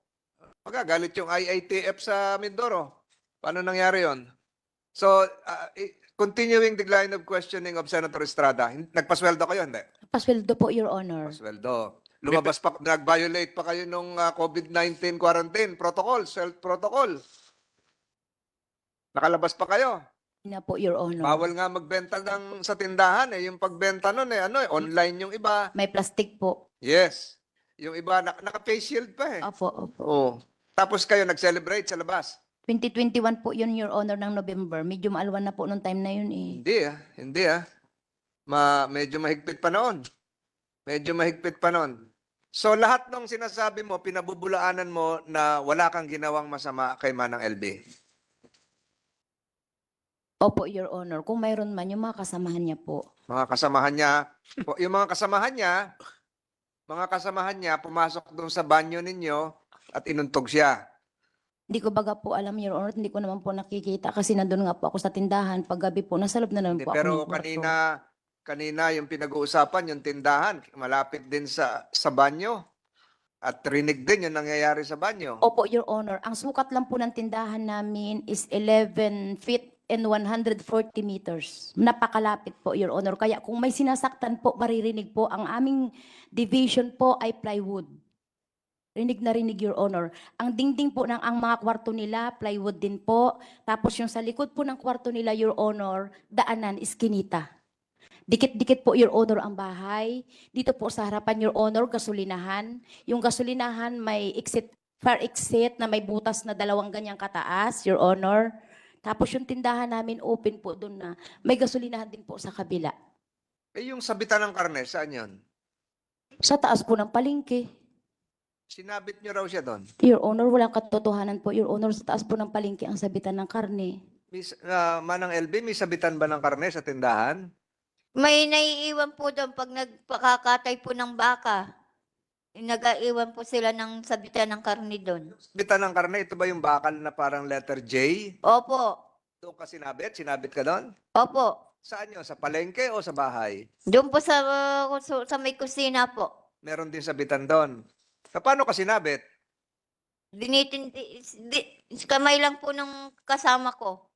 A: Magagalit yung IATF sa Mindoro. Paano nangyari yon? So, continuing the line of questioning of Senator Estrada, nagpasweldo kayo, hindi?
D: Pasweldo po, Your Honor.
A: Pasweldo. Lumabas pa, nag-violate pa kayo nung COVID-19 quarantine protocol, self-protocol. Nakalabas pa kayo.
D: Na po, Your Honor.
A: Bawal nga magbenta sa tindahan eh. Yung pagbenta nun eh, online yung iba.
D: May plastic po.
A: Yes. Yung iba, naka-face shield pa eh.
D: Opo, opo.
A: Oo. Tapos kayo nag-celebrate sa labas.
D: 2021 po yun, Your Honor, ng November. Medyo maalwan na po nung time na yun eh.
A: Hindi ah. Medyo mahigpit pa noon. Medyo mahigpit pa noon. So lahat ng sinasabi mo, pinabubulaanan mo na wala kang ginawang masama kay Manang LB.
D: Opo, Your Honor. Kung mayroon man, yung mga kasamahan niya po.
A: Mga kasamahan niya, yung mga kasamahan niya pumasok doon sa banyo ninyo at inuntog siya.
D: Hindi ko baga po alam, Your Honor. Hindi ko naman po nakikita kasi nandun nga po ako sa tindahan. Paggabi po, nasa loob na naman
A: Hindi,
D: po ako
A: pero
D: ng kwarto.
A: kanina yung pinag-uusapan, yung tindahan, malapit din sa banyo. At rinig din yung nangyayari sa banyo.
D: Opo, Your Honor. Ang sukat lang po ng tindahan namin is 11 feet and 140 meters. Napakalapit po, Your Honor. Kaya kung may sinasaktan po, maririnig po. Ang aming division po ay plywood. Rinig na rinig, Your Honor. Ang dingding po ng ang mga kwarto nila, plywood din po. Tapos yung sa likod po ng kwarto nila, Your Honor, daanan, iskinita. Dikit-dikit po, Your Honor, ang bahay. Dito po sa harapan, Your Honor, gasolinahan. Yung gasolinahan may fire exit na may butas na 2 ganyang kataas, Your Honor. Tapos yung tindahan namin open po doon na may gasolinahan din po sa kabila.
A: Eh yung sabitan ng karne, saan yun?
D: Sa taas po ng palengke.
A: Sinabit niyo raw siya doon.
D: Your Honor, walang katotohanan po, Your Honor. Sa taas po ng palengke ang sabitan ng karne.
A: Manang LB, may sabitan ba ng karne sa tindahan?
E: May naiiwan po doon pag nagpakakatay po ng baka. Nag-aiwan po sila ng sabitan ng karne doon.
A: Sabitan ng karne, ito ba yung bakal na parang letter J?
E: Opo.
A: Doon ka sinabit? Sinabit ka doon?
E: Opo.
A: Saan yun? Sa palengke o sa bahay?
E: Doon po sa may kusina po.
A: Meron din sabitan doon. Paano ka sinabit?
E: Kamay lang po ng kasama ko.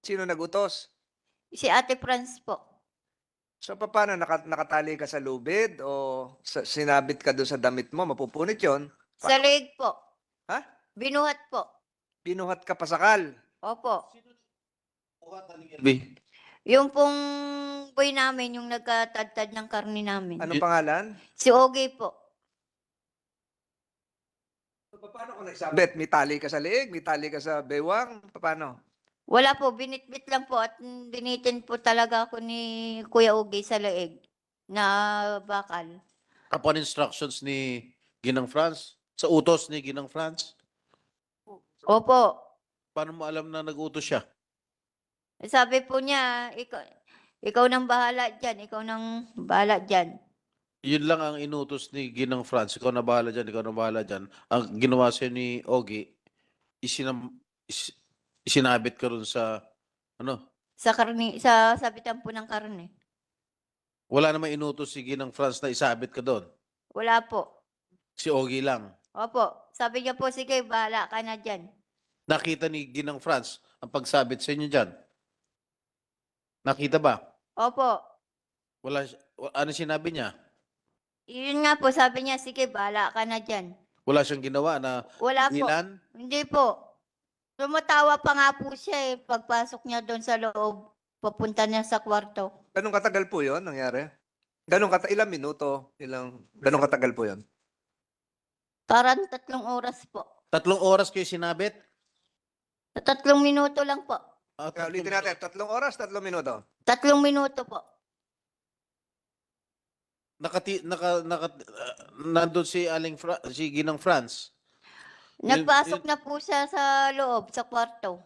A: Sino nagutos?
E: Si Ate Franz po.
A: So paano, nakatali ka sa lubid o sinabit ka doon sa damit mo? Mapupunit yon.
E: Sa leeg po.
A: Ha?
E: Binuhat po.
A: Binuhat ka pasakal.
E: Opo.
B: LB,
E: Yung pong boy namin, yung nagkatadtad ng karne namin.
A: Anong pangalan?
E: Si Ogie po.
A: So, paano ka nagsabit? May tali ka sa leeg? May tali ka sa bewang? Paano?
E: Wala po, binitbit lang po at binitin po talaga ako ni Kuya Ogie sa leeg na bakal.
B: upon instructions ni Ginang France, sa utos ni Ginang France,
E: Opo.
B: paano mo alam na nag-utos siya?
E: Sabi po niya, ikaw nang bahala dyan, ikaw nang bahala dyan.
B: Yun lang ang inutos ni Ginang France. Ikaw na bahala dyan, ikaw na bahala dyan. Ang ginawa sa'yo ni Ogie, isinabit ka ron sa, ano,
E: Sa karne, sa sabitan po ng karne.
B: wala namang inutos si Ginang France na isabit ka doon.
E: Wala po.
B: Si Ogie lang.
E: Opo. Sabi niya po, sige, bahala ka na dyan.
B: Nakita ni Ginang France ang pagsabit sa inyo dyan. Nakita ba?
E: Opo.
B: Ano sinabi niya?
E: Yun nga po, sabi niya, sige, bahala ka na dyan.
B: Wala siyang ginawa na
E: Wala po.
B: ilan?
E: Hindi po. Tumatawa pa nga po siya eh, pagpasok niya doon sa loob. Papunta niya sa kwarto.
A: Ganong katagal po yon nangyari? Ilang minuto? Ganong katagal po yon?
E: Parang 3 oras po.
B: 3 oras kayo sinabit?
E: Sa 3 minuto lang po.
A: Ulitin natin, 3 oras, 3 minuto.
E: 3 minuto po.
B: Nandun si si Ginang France.
E: Nagpasok na po siya sa loob, sa kwarto.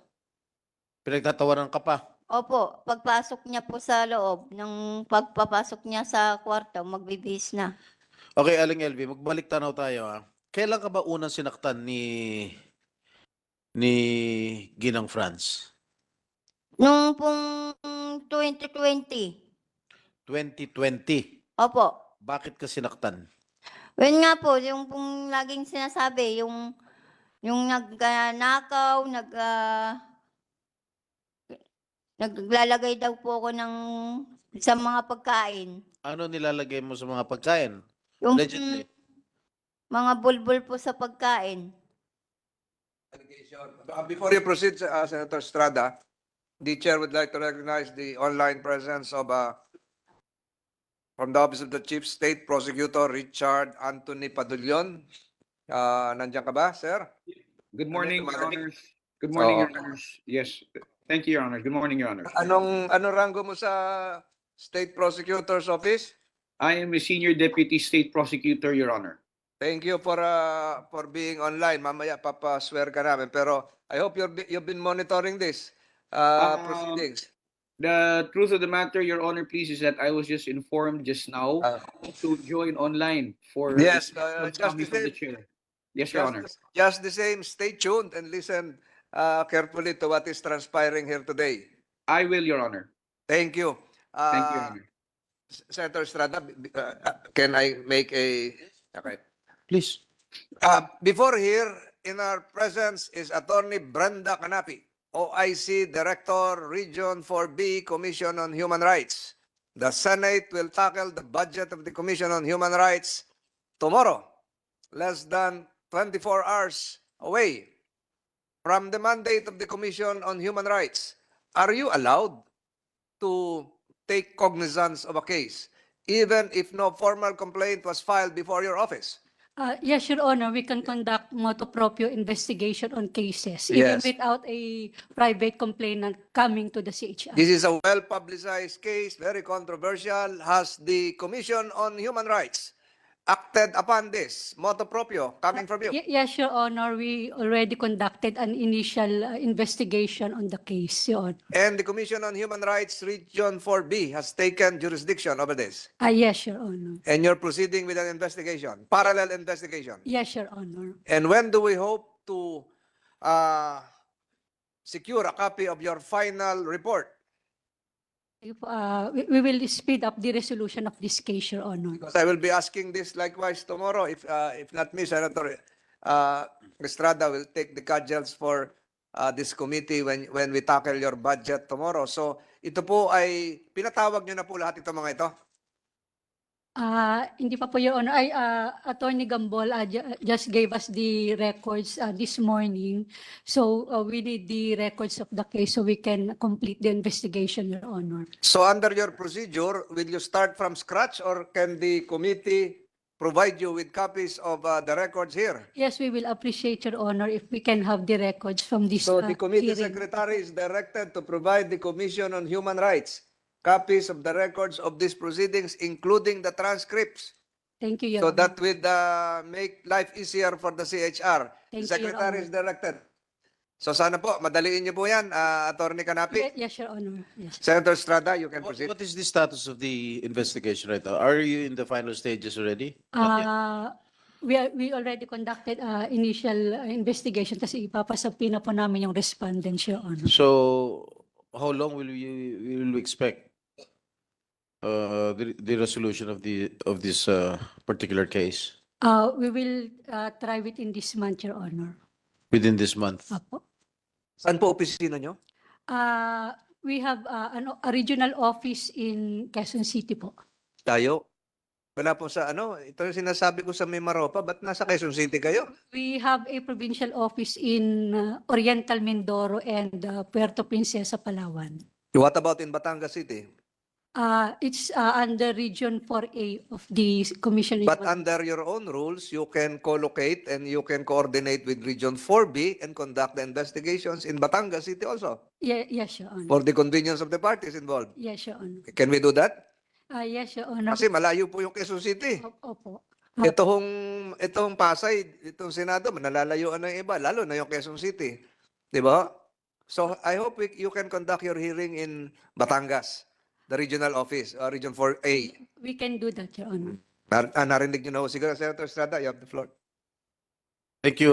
B: Pinagtatawaran ka pa.
E: Opo, pagpasok niya po sa loob, nung pagpapasok niya sa kwarto, magbibihis na.
B: Okay, Aling LV, magbalik tanaw tayo ha. Kailan ka ba unang sinaktan ni Ginang France?
E: Nung pong 2020,
B: 2020.
E: opo.
B: Bakit ka sinaktan?
E: Yun nga po, yung pong laging sinasabi, yung nagnakaw, naglalagay daw po ako sa mga pagkain.
B: Ano nilalagay mo sa mga pagkain?
E: Yung
B: Allegedly.
E: mga bulbul po sa pagkain.
A: Before you proceed, Senator Estrada, the chair would like to recognize the online presence of from the Office of the Chief State Prosecutor Richard Anthony Padulion. Nandiyan ka ba, sir?
H: Good morning, Your
A: Tumatanggap.
H: Honors. Good morning,
A: Oo.
H: Your Honors. Yes, thank you, Your Honors. Good morning, Your Honors.
A: Anong rango mo sa State Prosecutor's Office?
H: I am a Senior Deputy State Prosecutor, Your Honor.
A: Thank you for being online. Mamaya papaswear ka namin. Pero I hope you've been monitoring this proceedings.
H: The truth of the matter, Your Honor, please, is that I was just informed just now to join online for
A: Yes,
H: some
A: just
H: comment
A: the
H: from the
A: same.
H: chair. Yes, Your Honor.
A: Just the same. Stay tuned and listen carefully to what is transpiring here today.
H: I will, Your Honor.
A: Thank you.
H: Thank you, Your Honor.
A: Senator Estrada, can I make a... Okay.
B: Please.
A: Before here, in our presence is Attorney Brenda Canapi, OIC Director, Region 4B, Commission on Human Rights. The Senate will tackle the budget of the Commission on Human Rights tomorrow, less than 24 hours away from the mandate of the Commission on Human Rights. Are you allowed to take cognizance of a case, even if no formal complaint was filed before your office?
I: Yes, Your Honor, we can conduct motu proprio investigation on cases, even
A: Yes.
I: without a private complainant coming to the CHR.
A: This is a well-publicized case, very controversial. Has the Commission on Human Rights acted upon this motu proprio coming from you?
I: Yes, Your Honor, we already conducted an initial investigation on the case, Your Honor.
A: And the Commission on Human Rights Region 4B has taken jurisdiction over this.
I: Yes, Your Honor.
A: And you're proceeding with an investigation, parallel investigation.
I: Yes, Your Honor.
A: And when do we hope to secure a copy of your final report?
I: We will speed up the resolution of this case, Your Honor.
A: Because I will be asking this likewise tomorrow. If not me, Senator Estrada will take the cudgels for this committee when we tackle your budget tomorrow. So ito po ay pinatawag nyo na po lahat itong mga ito.
I: Hindi pa po, Your Honor. Attorney Gambol just gave us the records this morning. So we need the records of the case so we can complete the investigation, Your Honor.
A: So under your procedure, will you start from scratch or can the committee provide you with copies of the records here?
I: Yes, we will appreciate, Your Honor, if we can have the records from this
A: So the committee
I: hearing.
A: secretary is directed to provide the Commission on Human Rights copies of the records of these proceedings, including the transcripts,
I: Thank you, Your
A: so
I: Honor.
A: that would make life easier for the CHR. The
I: Thank you, Your
A: secretary
I: Honor.
A: is directed. So sana po, madaliin niyo po yan, Attorney Canapi.
I: Yes, Your Honor. Yes.
A: Senator Estrada, you can
B: What,
A: proceed.
B: what is the status of the investigation right now? Are you in the final stages already?
I: We already conducted initial investigation kasi ipapasabpi na po namin yung respondents, Your Honor.
B: So, how long will you expect the resolution of this particular case
I: We will try within this month, Your Honor.
B: within this month?
I: Apo.
A: Saan po opisina niyo?
I: We have a regional office in Quezon City po.
A: Tayo. Wala po sa ito yung sinasabi ko sa Mimaropa, ba't nasa Quezon City kayo?
I: We have a provincial office in Oriental Mindoro and Puerto Princesa, Palawan.
A: What about in Batangas City?
I: It's under Region 4A of the Commission.
A: But under your own rules, you can co-locate and you can coordinate with Region 4B and conduct the investigations in Batangas City also
I: Yes, Your Honor.
A: for the convenience of the parties involved.
I: Yes, Your Honor.
A: Can we do that?
I: Yes, Your Honor.
A: Kasi malayo po yung Quezon City.
I: Opo.
A: Itong Pasay, itong Senado, nalalayuan ng iba, lalo na yung Quezon City. Di ba? So I hope you can conduct your hearing in Batangas, the regional office, Region 4A.
I: We can do that, Your Honor.
A: Narinig niyo na ho. Siguro, Senator Estrada, you have the floor.
B: Thank you,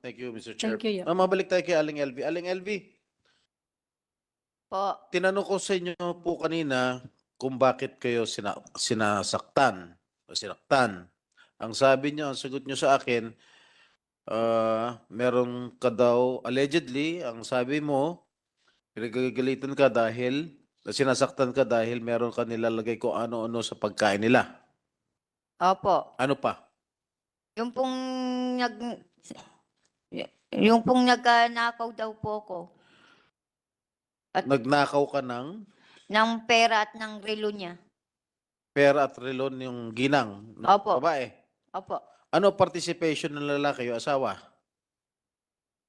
B: Mr. Chair.
I: Thank you, Your
B: Mabalik tayo kay Aling LV. Aling LV,
E: Po.
B: tinanong ko sa inyo po kanina kung bakit kayo sinasaktan o sinaktan. Ang sabi niyo, ang sagot niyo sa akin, meron ka daw, allegedly, ang sabi mo, pinagagalitan ka dahil, sinasaktan ka dahil meron ka nilalagay kung ano-ano sa pagkain nila.
E: Opo.
B: Ano pa?
E: Yung pong nagnakaw daw po ko
B: Nagnakaw ka ng
E: ng pera at ng relo niya.
B: pera at relon yung ginang ng
E: Opo.
B: babae.
E: Opo.
B: Ano participation ng lalaki o asawa?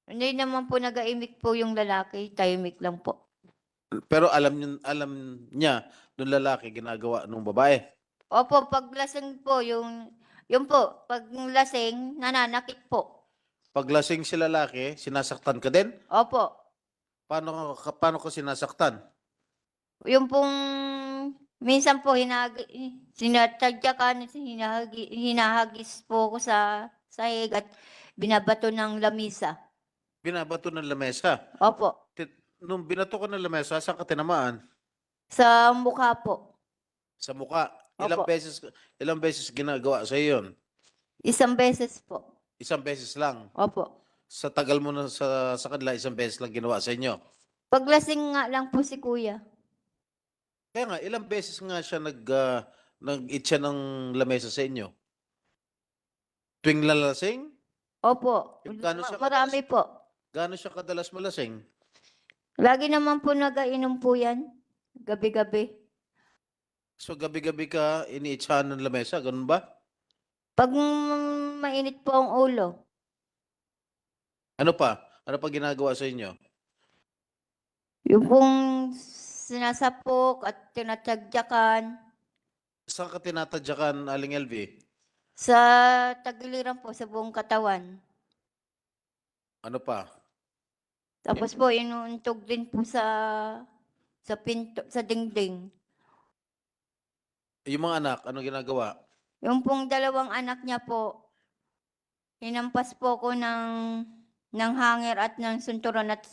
E: Hindi naman po nag-aimik po yung lalaki, tahimik lang po.
B: Pero alam niya nung lalaki ginagawa nung babae.
E: Opo, pag lasing po, yung po, pag lasing, nananakit po.
B: Pag lasing si lalaki, sinasaktan ka din?
E: Opo.
B: Paano ka sinasaktan?
E: Yung pong, minsan po, sinatadyakan, hinahagis po ko sa sahig at binabato ng lamisa.
B: Binabato ng lamesa.
E: Opo.
B: Nung binato ka ng lamesa, saan ka tinamaan?
E: Sa mukha po.
B: Sa mukha.
E: Opo.
B: Ilang beses ginagawa sa iyon?
E: Isang beses po.
B: Isang beses lang.
E: Opo.
B: Sa tagal mo na sa kanila, isang beses lang ginawa sa inyo.
E: Paglasing nga lang po si kuya.
B: Kaya nga, ilang beses nga siya nag-eat siya ng lamesa sa inyo? Tuwing lalasing?
E: Opo.
B: Gaano siya
E: Marami po.
B: Gaano siya kadalas malasing?
E: Lagi naman po nagainom po yan. Gabi-gabi.
B: So gabi-gabi ka iniitsahan ng lamesa, ganun ba?
E: Pag mainit po ang ulo,
B: Ano pa? Ano pa ginagawa sa inyo?
E: yung pong sinasapok at tinatagyakan
B: Saan ka tinatadyakan, Aling LV?
E: sa tagiliran po sa buong katawan.
B: Ano pa?
E: Tapos po inuuntog din po sa pinto, sa dingding.
B: Yung mga anak, ano ginagawa?
E: Yung pong dalawang anak niya po, hinampas po ko ng hanger at ng sunturon at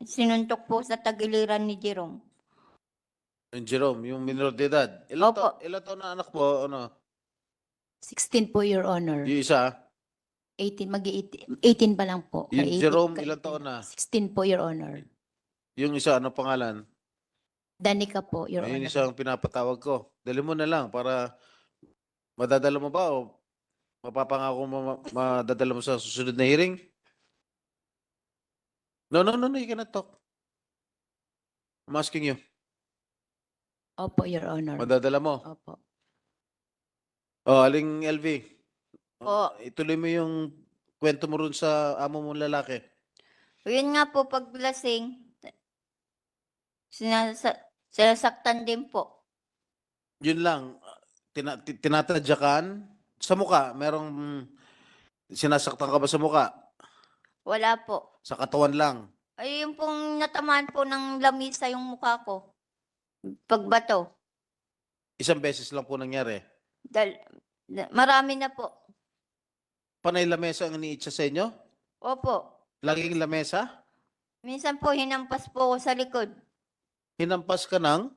E: sinuntok po sa tagiliran ni Jerome.
B: Yung Jerome, yung minor de edad.
E: Opo.
B: Ilan taon na anak mo? Ano?
D: 16 po, Your Honor.
B: Yung isa?
D: 18, mag-18 pa lang po.
B: Yung
D: 18
B: Jerome,
D: ka-
B: ilan taon na?
D: 16 po, Your Honor.
B: Yung isa, ano pangalan?
D: Danica po, Your
B: Ayun
D: Honor.
B: isang pinapatawag ko. Dali mo na lang para madadala mo ba o mapapangako mo madadala mo sa susunod na hearing? No, you cannot talk. I'm asking you.
D: Opo, Your Honor.
B: Madadala mo.
D: Opo.
B: Oh, Aling LV.
E: Po.
B: Ituloy mo yung kwento mo rin sa amo mong lalaki.
E: Yun nga po, pag lasing, sinasaktan din po.
B: Yun lang. Tinatadyakan sa muka. Merong sinasaktan ka ba sa muka?
E: Wala po.
B: Sa katawan lang.
E: Ay, yung pong natamaan po ng lamisa yung mukha ko. Pagbato.
B: Isang beses lang po nangyari.
E: Marami na po.
B: Panay lamesa ang iniitsa sa inyo?
E: Opo.
B: Laging lamesa?
E: Minsan po hinampas po ako sa likod.
B: Hinampas ka ng?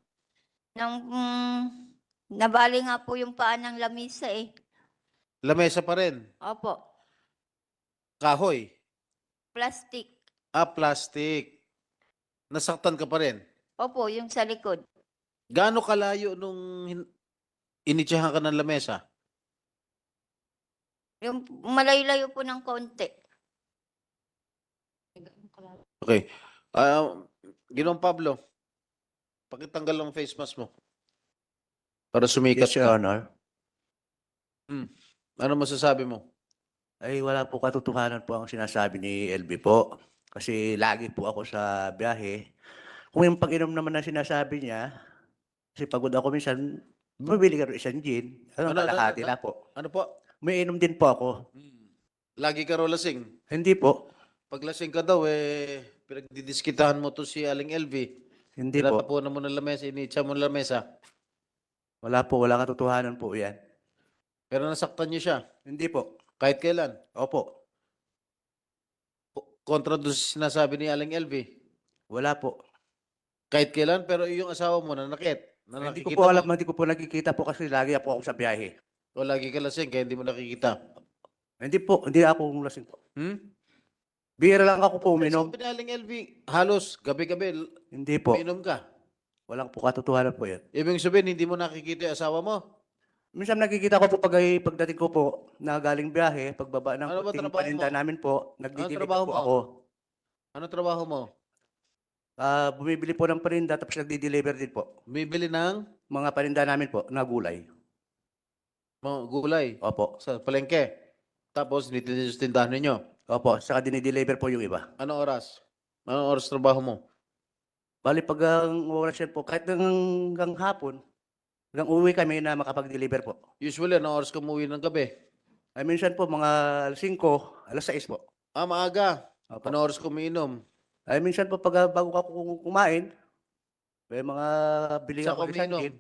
E: Nabali nga po yung paa ng lamisa eh.
B: Lamesa pa rin.
E: Opo.
B: Kahoy.
E: Plastic.
B: Plastic. Nasaktan ka pa rin.
E: Opo, yung sa likod.
B: Gaano kalayo nung initsahan ka ng lamesa?
E: Yung malayo-layo po ng konti.
B: Okay. Ginoong Pablo, pakitanggal ang face mask mo. Para sumikat
J: Yes, Your
B: ka.
J: Honor.
B: Ano masasabi mo?
J: Ay wala po katotohanan po ang sinasabi ni LB po. Kasi lagi po ako sa biyahe. Kung yung pag-inom naman na sinasabi niya, kasi pagod ako minsan, bumibili ka rin isang gin.
B: Ano,
J: Kalahati
B: ano?
J: na po.
B: Ano po?
J: May inom din po ako.
B: Lagi ka raw lasing.
J: Hindi po.
B: Pag lasing ka daw, pinagdidiskitahan mo to si Aling LV.
J: Hindi po.
B: Tinatapunan mo ng lamesa, initsa mo ng lamesa.
J: Wala po. Wala katotohanan po yan.
B: Pero nasaktan niyo siya.
J: Hindi po.
B: Kahit kailan.
J: Opo.
B: Kontra doon sa sinasabi ni Aling LV.
J: Wala po.
B: Kahit kailan, pero yung asawa mo nanakit. Na
J: Hindi ko
B: nakikita
J: po
B: mo.
J: alam, hindi ko po nakikita po kasi lagi po ako sa biyahe.
B: O lagi ka lasing, kaya hindi mo nakikita.
J: Hindi po. Hindi ako lasing po. Bira lang ako po uminom.
B: Sabi ni Aling LV, halos gabi-gabi,
J: Hindi po.
B: uminom ka.
J: Walang po katotohanan po yan.
B: Ibig sabihin, hindi mo nakikita yung asawa mo.
J: Minsan nakikita ko po pagdating ko po na galing biyahe, pagbaba ng
B: Ano ba
J: puting
B: trabaho
J: paninda
B: mo?
J: namin po, nagdideliver
B: trabaho
J: po
B: mo?
J: ako.
B: Ano trabaho mo?
J: Bumibili po ng paninda tapos nagdi-deliver din po.
B: Bibili ng
J: Mga paninda namin po na gulay.
B: mga gulay
J: Opo.
B: sa palengke. Tapos, nititin sa tindahan ninyo.
J: Opo, saka dinideliver po yung iba.
B: Anong oras? Anong oras trabaho mo?
J: Bali pag ang oras yan po, kahit hanggang hapon, hanggang uwi kami na makapag-deliver po.
B: Usually, anong oras ka umuwi ng gabi?
J: Ay minsan po mga alas 5, alas 6 po.
B: Maaga.
J: Opo.
B: Anong oras ka umiinom?
J: Ay minsan po pag bago ako kumain, may mga bili
B: Saan
J: ako
B: ka
J: isang
B: umiinom?
J: gin.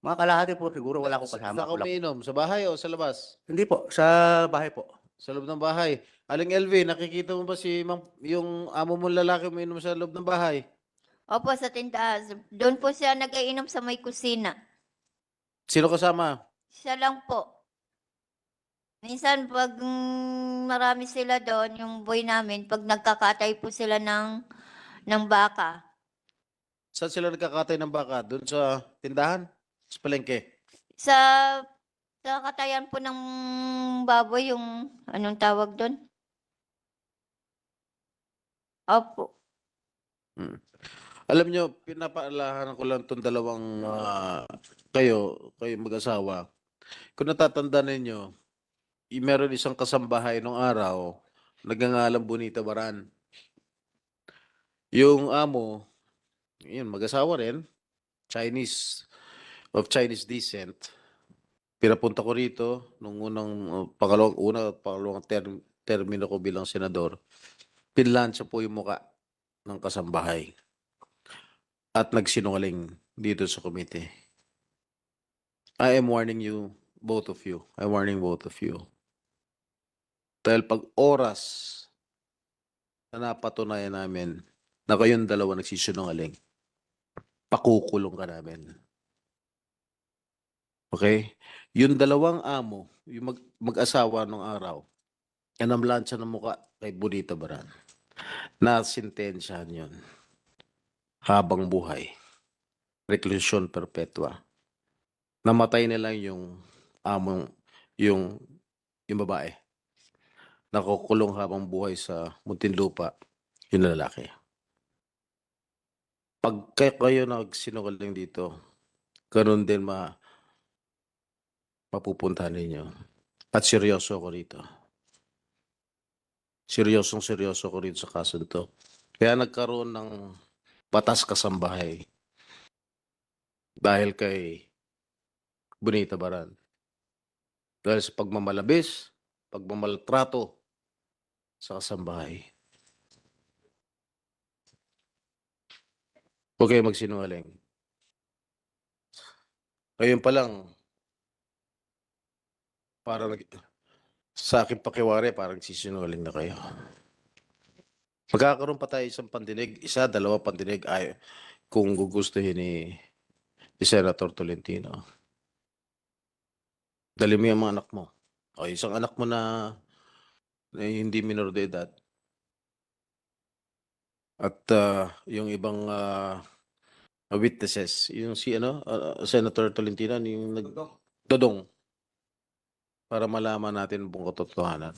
J: Mga kalahati po siguro, wala akong kasama.
B: Saan ka
J: Wala.
B: umiinom? Sa bahay o sa labas?
J: Hindi po, sa bahay po.
B: Sa loob ng bahay. Aling LV, nakikita mo ba yung amo mong lalaki umiinom sa loob ng bahay?
E: Opo, sa tindahan. Doon po siya nag-iinom sa may kusina.
B: Sino kasama?
E: Siya lang po. Minsan pag marami sila doon, yung boy namin, pag nagkakatay po sila ng baka.
B: Saan sila nagkakatay ng baka? Doon sa tindahan? Sa palengke?
E: Sa katayan po ng baboy, yung anong tawag doon? Opo.
B: Alam nyo, pinapaalahan ko lang itong dalawang kayo mag-asawa. Kung natatandaan ninyo, meron isang kasambahay nung araw, nagngangalang Bonita Baran. Yung amo, yun, mag-asawa rin, of Chinese descent. Pinapunta ko rito nung pangalawang termino ko bilang senador. Pinlansya po yung muka ng kasambahay. At nagsinungaling dito sa committee. I am warning you, both of you. I'm warning both of you. Dahil pag oras na napatunayan namin na kayong dalawa nagsisinungaling, pakukulong ka namin. Okay? Yung dalawang amo, yung mag-asawa nung araw, yan ang lansya ng muka kay Bonita Baran. Nasintensyahan yun. Habang buhay. Reclusion perpetua. Namatay na lang yung among, yung babae. Nakukulong habang buhay sa Muntinlupa, yung lalaki. Pag kayo nagsinungaling dito, ganun din mapupuntahan ninyo. At seryoso ko rito. Seryoso ko rito sa kaso nito. Kaya nagkaroon ng batas kasambahay dahil kay Bonita Baran. Dahil sa pagmamalabis, pagmamaltrato sa kasambahay. Huwag kayo magsinungaling. Ngayon pa lang, parang sa akin pakiwari, parang sisinungaling na kayo. Magkakaroon pa tayo isang pandinig, isa, dalawa pandinig ay kung gugustuhin ni Senator Tolentino. Dali mo yung mga anak mo. O isang anak mo na hindi minor de edad. At yung ibang witnesses, yung si Senator Tolentino, yung Dodong, para malaman natin ang buong katotohanan.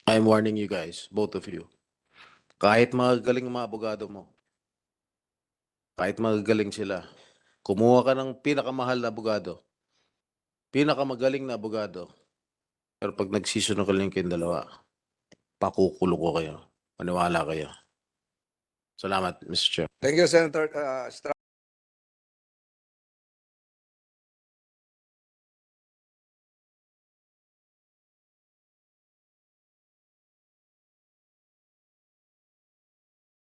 B: I'm warning you guys, both of you. Kahit magagaling ang mga abogado mo, kahit magagaling sila, kumuha ka ng pinakamahal na abogado, pinakamagaling na abogado, pero pag nagsisunungaling kayong dalawa, pakukulong ko kayo. Maniwala kayo. Salamat, Mr. Chair.
A: Thank you, Senator